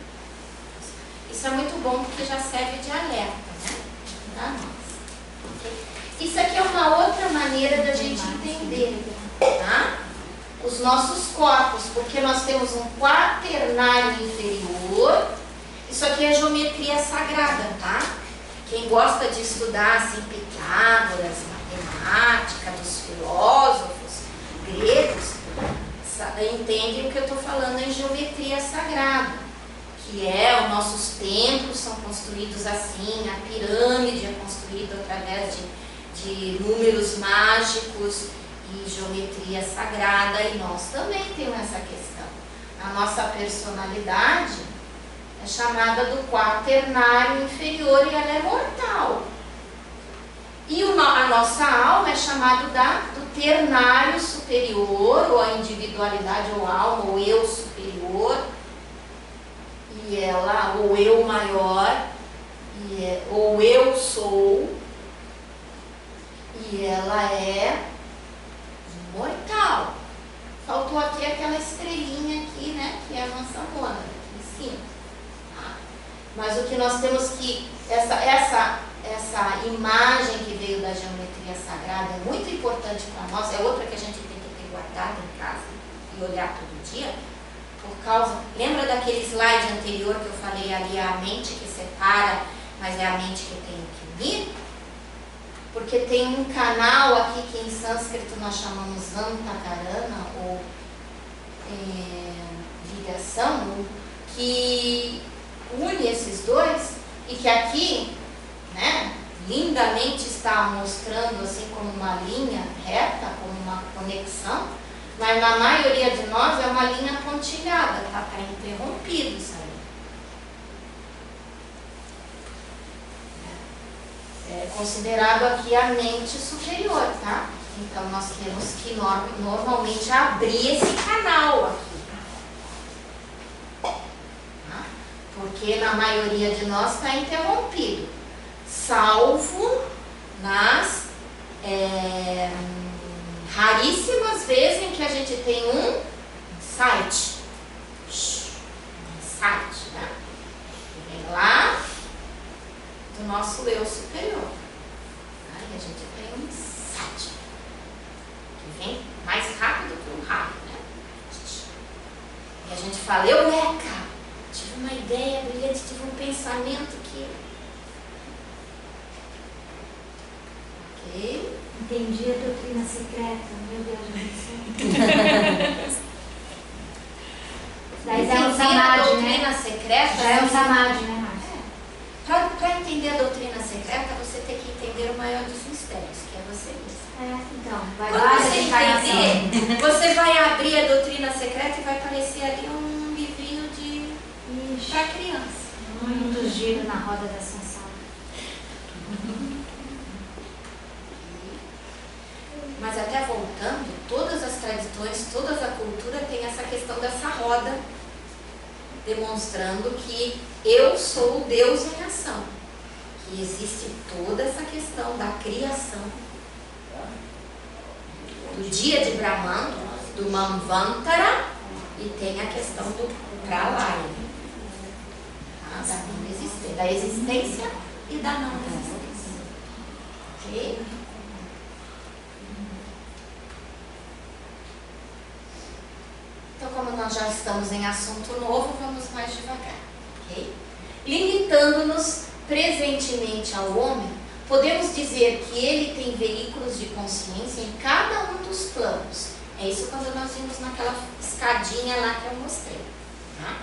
Isso é muito bom porque já serve de alerta, né? Para nós. Okay? Isso aqui é uma outra maneira da gente entender, tá? Os nossos corpos, porque nós temos um quaternário inferior. Isso aqui é geometria sagrada, tá? Quem gosta de estudar assim, Pitágoras, matemática, dos filósofos gregos, entende o que eu estou falando em geometria sagrada, que é os nossos templos são construídos assim, a pirâmide é construída através de números mágicos e geometria sagrada, e nós também temos essa questão. A nossa personalidade é chamada do quaternário inferior e ela é mortal. E a nossa alma é chamada do ternário superior, ou a individualidade, ou alma, ou eu superior, e ela, ou eu maior, ou eu sou, e ela é mortal. Faltou aqui aquela estrelinha aqui, né, que é a nossa mônada, aqui em cima. Tá? Mas o que nós temos que, essa imagem que veio da geometria sagrada é muito importante para nós, é outra que a gente tem que ter guardada em casa e olhar todo dia, por causa, lembra daquele slide anterior que eu falei ali, a mente que separa, mas é a mente que tem que unir? Porque tem um canal aqui que em sânscrito nós chamamos Antakarana, ou ligação, que une esses dois, e que aqui, né, lindamente está mostrando assim como uma linha reta, como uma conexão, mas na maioria de nós é uma linha pontilhada, tá interrompido isso aí. É considerado aqui a mente superior, tá? Então nós temos que normalmente abrir esse canal aqui. Tá? Porque na maioria de nós está interrompido. Salvo nas raríssimas vezes em que a gente tem um insight. Né? Vem lá do nosso eu superior. Aí a gente tem um insight, que vem mais rápido que um raio, né? E a gente fala, eureka! Tive uma ideia brilhante, tive um pensamento que... Ok? Entendi a doutrina secreta, meu Deus do céu. Daí é um samadhi, a doutrina secreta... Já é um samadhi, né, Márcia? Para entender a doutrina secreta, você tem que entender o maior dos mistérios, que é você mesmo. Então, vai Quando lá, você entender, você vai abrir a doutrina secreta e vai aparecer ali um livrinho para criança. Muito giro na roda da ascensão. Mas até voltando, todas as tradições, toda a cultura tem essa questão dessa roda, demonstrando que eu sou o Deus em ação. Que existe toda essa questão da criação. Do dia de Brahman, do Manvantara, e tem a questão do Pralaya. Da existência e da não existência. Ok? Então, como nós já estamos em assunto novo, vamos mais devagar, ok? Limitando-nos presentemente ao homem, podemos dizer que ele tem veículos de consciência em cada um dos planos. É isso quando nós vimos naquela escadinha lá que eu mostrei. Tá?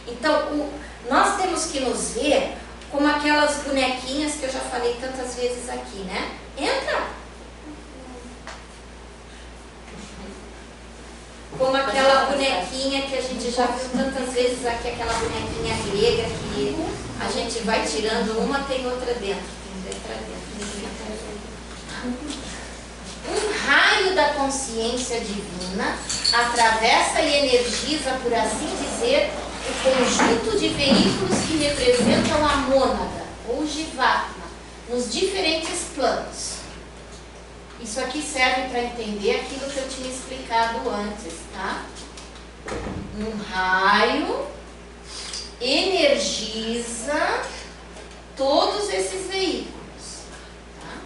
Então, nós temos que nos ver como aquelas bonequinhas que eu já falei tantas vezes aqui, né? Entra! Como aquela bonequinha que a gente já viu tantas vezes aqui, aquela bonequinha grega que a gente vai tirando uma, tem outra dentro, tem letra dentro. Um raio da consciência divina atravessa e energiza, por assim dizer, o conjunto de veículos que representam a mônada, ou Jivatma, nos diferentes planos. Isso aqui serve para entender aquilo que eu tinha explicado antes, tá? Um raio energiza todos esses veículos. Tá?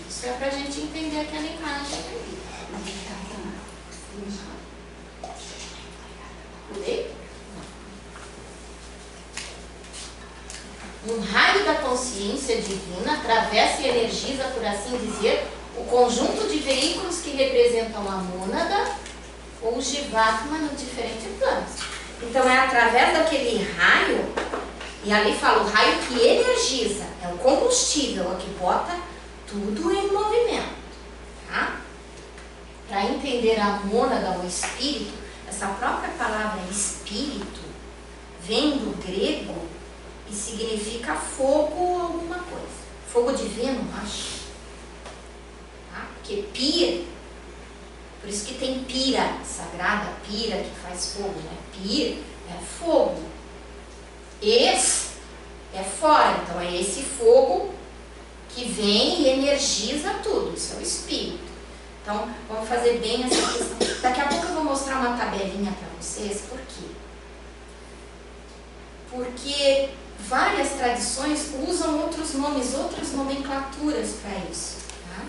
Isso é para a gente entender aquela imagem ali. Pulei? Um raio da consciência divina atravessa e energiza, por assim dizer, o conjunto de veículos que representam a mônada ou o Jivatma no diferente planos. Então é através daquele raio, e ali fala o raio que energiza, é o combustível, é o que bota tudo em movimento. Tá? Para entender a mônada ou espírito, essa própria palavra espírito vem do grego e significa fogo ou alguma coisa. Fogo divino, acho. Tá? Porque pir, por isso que tem pira sagrada, pira que faz fogo, né? Pir é fogo. Es é fora, então é esse fogo que vem e energiza tudo, isso é o espírito. Então, vamos fazer bem essa questão. Daqui a pouco eu vou mostrar uma tabelinha para vocês, por quê? Porque várias tradições usam outros nomes, outras nomenclaturas para isso. Tá?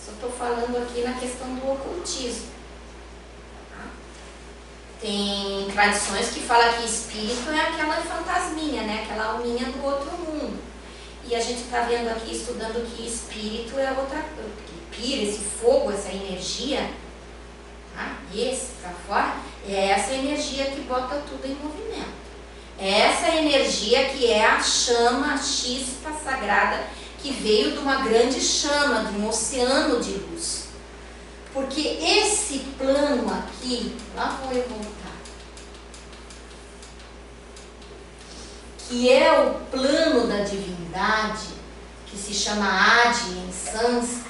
Só estou falando aqui na questão do ocultismo. Tá? Tem tradições que falam que espírito é aquela fantasminha, né? Aquela alminha do outro mundo. E a gente está vendo aqui, estudando que espírito é outra coisa. Pira, esse fogo, essa energia, tá? Esse para fora, é essa energia que bota tudo em movimento. É essa energia que é a chama, a chispa sagrada, que veio de uma grande chama, de um oceano de luz. Porque esse plano aqui, lá vou eu voltar, que é o plano da divindade, que se chama Adi em sânscrito.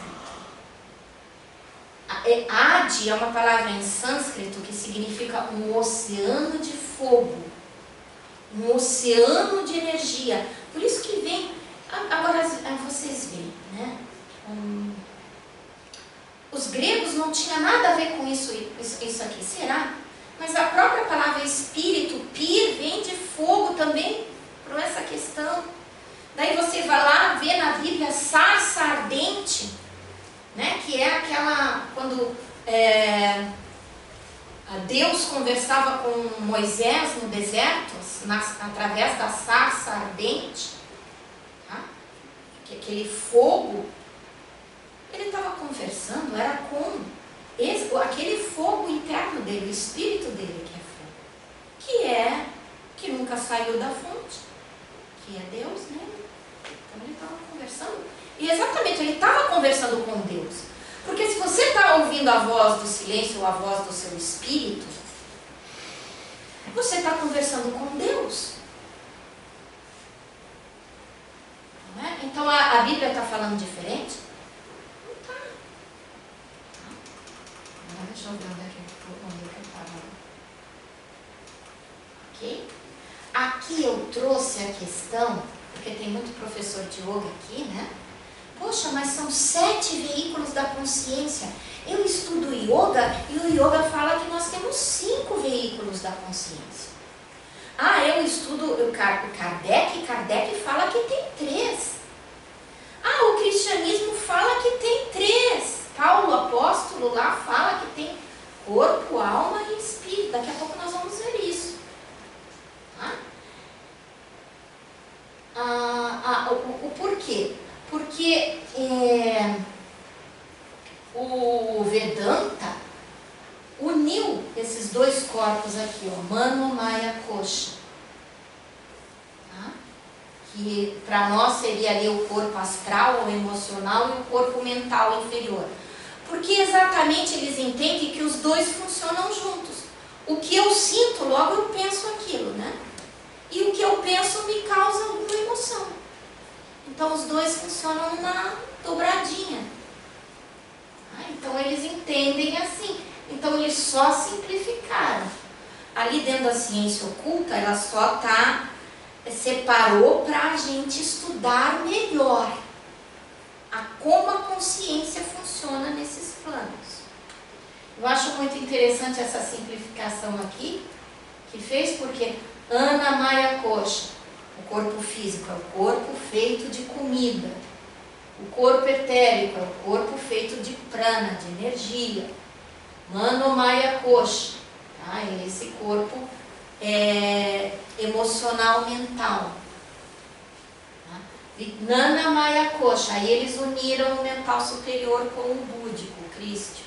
Adi é uma palavra em sânscrito que significa um oceano de fogo, um oceano de energia. Por isso que vem, agora vocês veem, né? Os gregos não tinham nada a ver com isso aqui, será? Mas a própria palavra espírito, pir, vem de fogo também, por essa questão. Daí você vai lá ver na Bíblia sarça ardente, né? Que é aquela, quando Deus conversava com Moisés no deserto, através da sarça ardente, tá? Que aquele fogo, ele estava conversando, era com aquele fogo interno dele, o espírito dele que é fogo, que nunca saiu da fonte, que é Deus, né? Então ele estava conversando, e exatamente, ele estava conversando com Deus, porque se você está ouvindo a voz do silêncio ou a voz do seu espírito, você está conversando com Deus. Não é? Então a Bíblia está falando diferente? Não está. Agora deixa eu ver onde eu estava. Ok? Aqui eu trouxe a questão, porque tem muito professor de yoga aqui, né? Poxa, mas são 7 veículos da consciência. Eu estudo yoga e o yoga fala que nós temos 5 veículos da consciência. Ah, eu estudo o Kardec fala que tem 3. Ah, o cristianismo fala que tem 3. Paulo, apóstolo, lá fala que tem corpo, alma e espírito. Daqui a pouco nós vamos ver isso. O porquê? Porque o Vedanta uniu esses 2 corpos aqui, ó, Mano, Maya, Kosha. Tá? Que para nós seria ali o corpo astral ou emocional e o corpo mental inferior. Porque exatamente eles entendem que os 2 funcionam juntos. O que eu sinto, logo eu penso aquilo, né? E o que eu penso me causa alguma emoção. Então os 2 funcionam na dobradinha. Então eles entendem assim. Então eles só simplificaram. Ali dentro da ciência oculta, ela só separou para a gente estudar melhor como a consciência funciona nesses planos. Eu acho muito interessante essa simplificação aqui, que fez porque Ana Maya Kosha, o corpo físico é o corpo feito de comida. O corpo etérico é o corpo feito de prana, de energia. Mano Maya Kosha, tá? Esse corpo emocional, mental. Tá? Vijnana Maya Kosha, aí eles uniram o mental superior com o búdico, o crístico.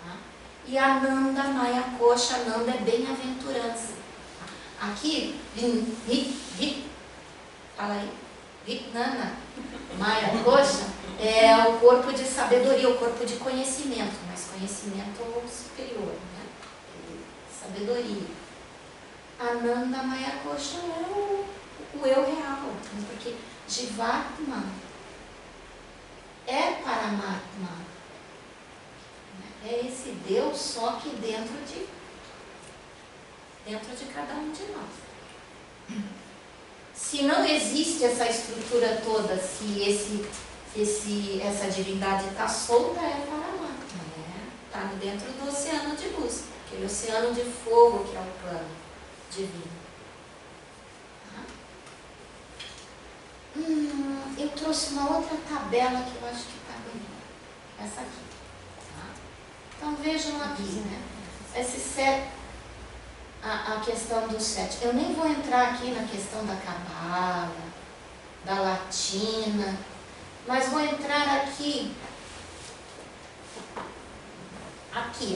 Tá? E Ananda Maya Kosha, Ananda é bem-aventurança. Aqui, fala aí, Vijnana Maya Kosha é o corpo de sabedoria, o corpo de conhecimento, mas conhecimento superior, né? Sabedoria. Ananda Maya Kosha é o eu real, porque Jivatma é Paramatma. É esse Deus só que dentro de cada um de nós. Se não existe essa estrutura toda, se essa divindade está solta, é Paramatma, está dentro do oceano de luz, aquele oceano de fogo que é o plano divino. Eu trouxe uma outra tabela que eu acho que está bonita, essa aqui. Tá? Então vejam aqui, né? A questão do 7. Eu nem vou entrar aqui na questão da cabala, da latina, mas vou entrar aqui,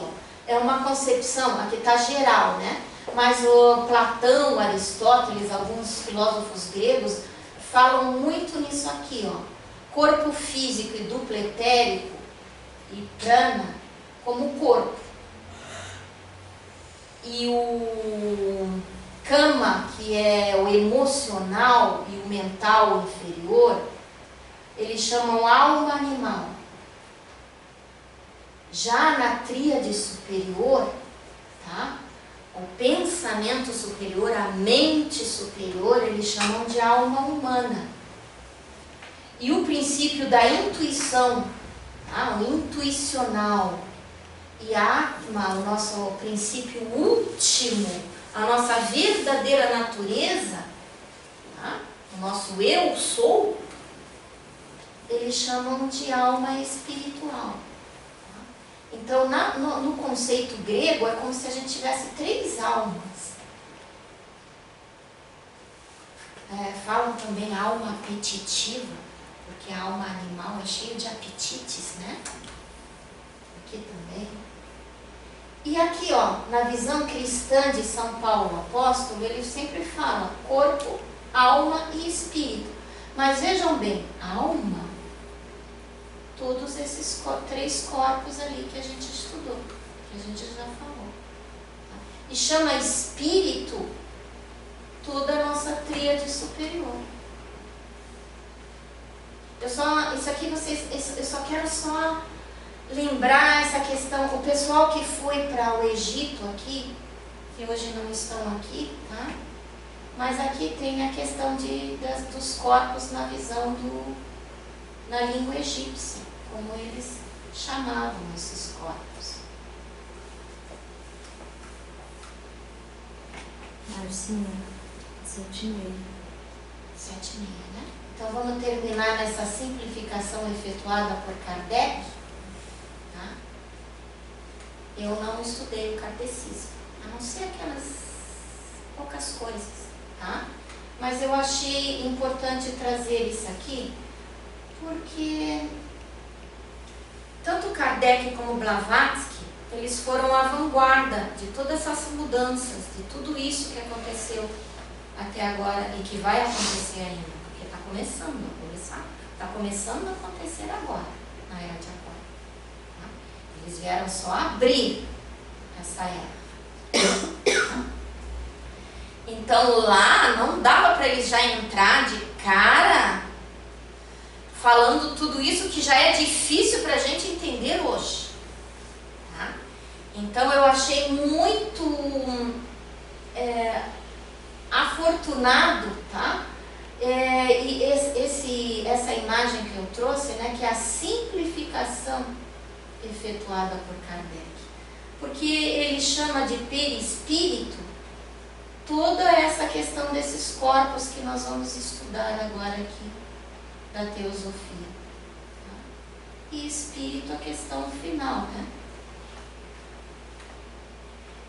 ó, é uma concepção, aqui está geral, né? Mas o Platão, Aristóteles, alguns filósofos gregos falam muito nisso aqui, ó. Corpo físico e duplo etérico e prana como corpo. E o Kama, que é o emocional e o mental inferior, eles chamam alma animal. Já na tríade superior, tá? O pensamento superior, a mente superior, eles chamam de alma humana. E o princípio da intuição, tá? O intuicional, e a Atma, o nosso princípio último, a nossa verdadeira natureza, tá? O nosso eu sou, eles chamam de alma espiritual. Tá? Então, no conceito grego, é como se a gente tivesse 3 almas. Falam também alma apetitiva, porque a alma animal é cheia de apetites, né? Aqui também. E aqui, ó, na visão cristã de São Paulo Apóstolo, ele sempre fala corpo, alma e espírito. Mas vejam bem, alma, todos esses 3 corpos ali que a gente estudou, que a gente já falou. Tá? E chama espírito toda a nossa tríade superior. Isso aqui eu só quero só lembrar essa questão, o pessoal que foi para o Egito aqui, que hoje não estão aqui, tá? Mas aqui tem a questão dos corpos na visão na língua egípcia, como eles chamavam esses corpos. Marcinha, 7,5. 7,5, né? Então vamos terminar nessa simplificação efetuada por Kardec. Tá? Eu não estudei o catecismo, a não ser aquelas poucas coisas, tá? Mas eu achei importante trazer isso aqui, porque tanto Kardec como Blavatsky, eles foram à vanguarda de todas essas mudanças, de tudo isso que aconteceu até agora e que vai acontecer ainda, porque está começando a acontecer agora, na Era de Aquário. Tá? Eles vieram só abrir essa era. Então lá não dava para eles já entrar de cara falando tudo isso que já é difícil para a gente entender hoje. Tá? Então eu achei muito afortunado, tá? E essa imagem que eu trouxe, né, que é a simplificação efetuada por Kardec. Porque ele chama de perispírito toda essa questão desses corpos que nós vamos estudar agora aqui, da teosofia. E espírito, a questão final, né?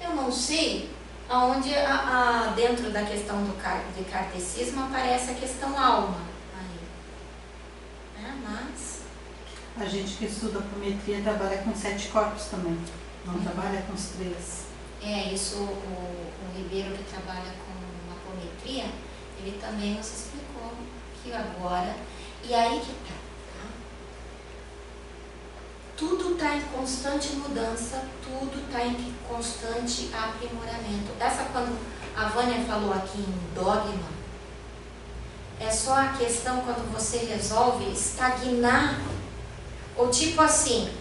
Eu não sei aonde dentro da questão de kardecismo aparece a questão alma aí, né? Mas a gente que estuda apometria trabalha com 7 corpos também, não trabalha com os 3. Isso o Ribeiro, que trabalha com apometria, ele também nos explicou que agora, e aí que tá. Tudo está em constante mudança, tudo está em constante aprimoramento. Quando a Vânia falou aqui em dogma, é só a questão quando você resolve estagnar, ou tipo assim,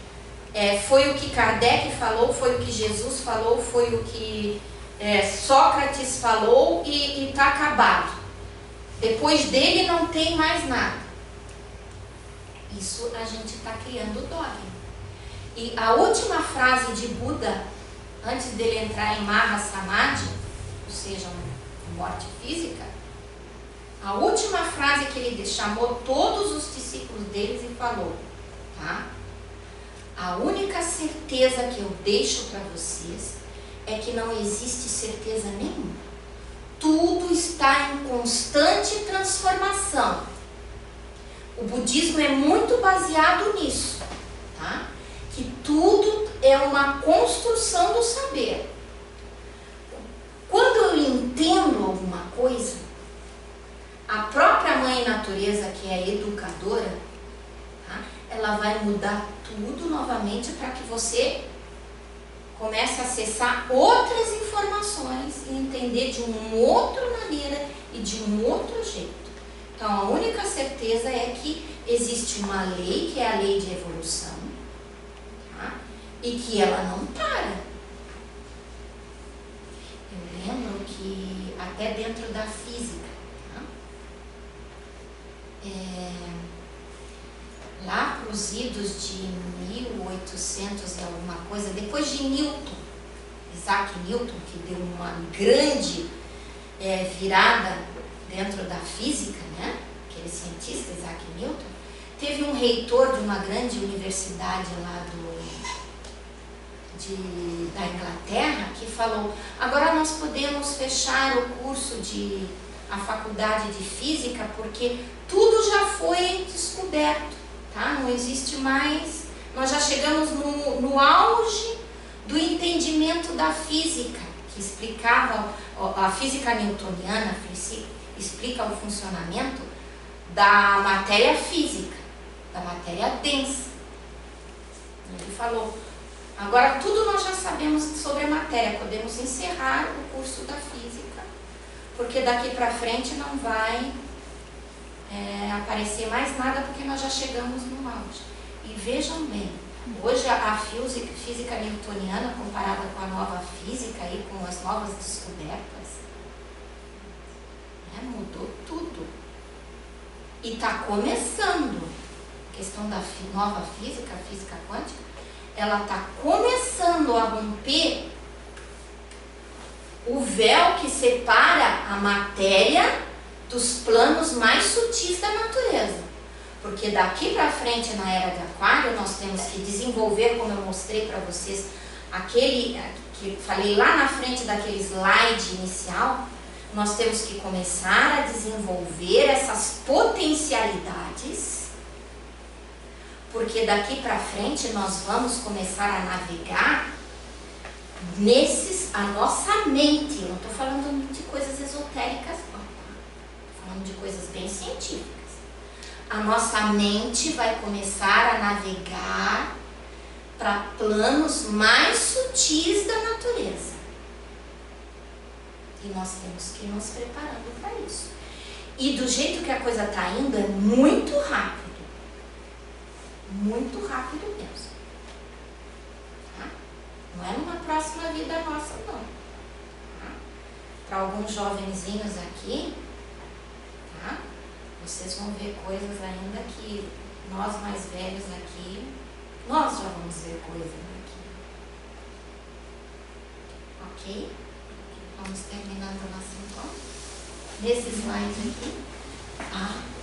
foi o que Kardec falou, foi o que Jesus falou, foi o que Sócrates falou e está acabado. Depois dele não tem mais nada. Isso a gente está criando dogma. E a última frase de Buda, antes dele entrar em Maha Samadhi, ou seja, morte física, a última frase que ele chamou todos os discípulos deles e falou, tá? A única certeza que eu deixo para vocês é que não existe certeza nenhuma. Tudo está em constante transformação. O budismo é muito baseado nisso, tá? Que tudo é uma construção do saber. Quando eu entendo alguma coisa, a própria mãe natureza, que é educadora, tá? Ela vai mudar tudo novamente para que você comece a acessar outras informações e entender de uma outra maneira e de um outro jeito. Então, a única certeza é que existe uma lei, que é a lei de evolução, e que ela não para. Eu lembro que até dentro da física, lá para os idos de 1800 e alguma coisa, depois de Newton, Isaac Newton, que deu uma grande virada dentro da física, né? Aquele cientista Isaac Newton, teve um reitor de uma grande universidade lá da Inglaterra, que falou, agora nós podemos fechar o curso a faculdade de física, porque tudo já foi descoberto, tá? Não existe mais, nós já chegamos no auge do entendimento da física, que explicava, a física newtoniana explica o funcionamento da matéria física, da matéria densa. Ele falou, agora tudo nós já sabemos sobre a matéria, podemos encerrar o curso da física, porque daqui para frente não vai aparecer mais nada, porque nós já chegamos no auge. E vejam bem, hoje a física newtoniana, comparada com a nova física e com as novas descobertas, mudou tudo. E está começando. A questão da nova física, a física quântica, ela está começando a romper o véu que separa a matéria dos planos mais sutis da natureza. Porque daqui para frente, na era de Aquário, nós temos que desenvolver, como eu mostrei para vocês, aquele que falei lá na frente daquele slide inicial, nós temos que começar a desenvolver essas potencialidades, porque daqui para frente nós vamos começar a navegar a nossa mente. Eu não estou falando de coisas esotéricas, não, tá? Estou falando de coisas bem científicas. A nossa mente vai começar a navegar para planos mais sutis da natureza. E nós temos que ir nos preparando para isso. E do jeito que a coisa está indo, é muito rápido. Muito rápido mesmo. Tá? Não é numa próxima vida nossa, não. Tá? Para alguns jovenzinhos aqui, tá? Vocês vão ver coisas ainda que nós mais velhos aqui, nós já vamos ver coisas aqui. Ok? Vamos terminando o nosso encontro. Nesse slide aqui.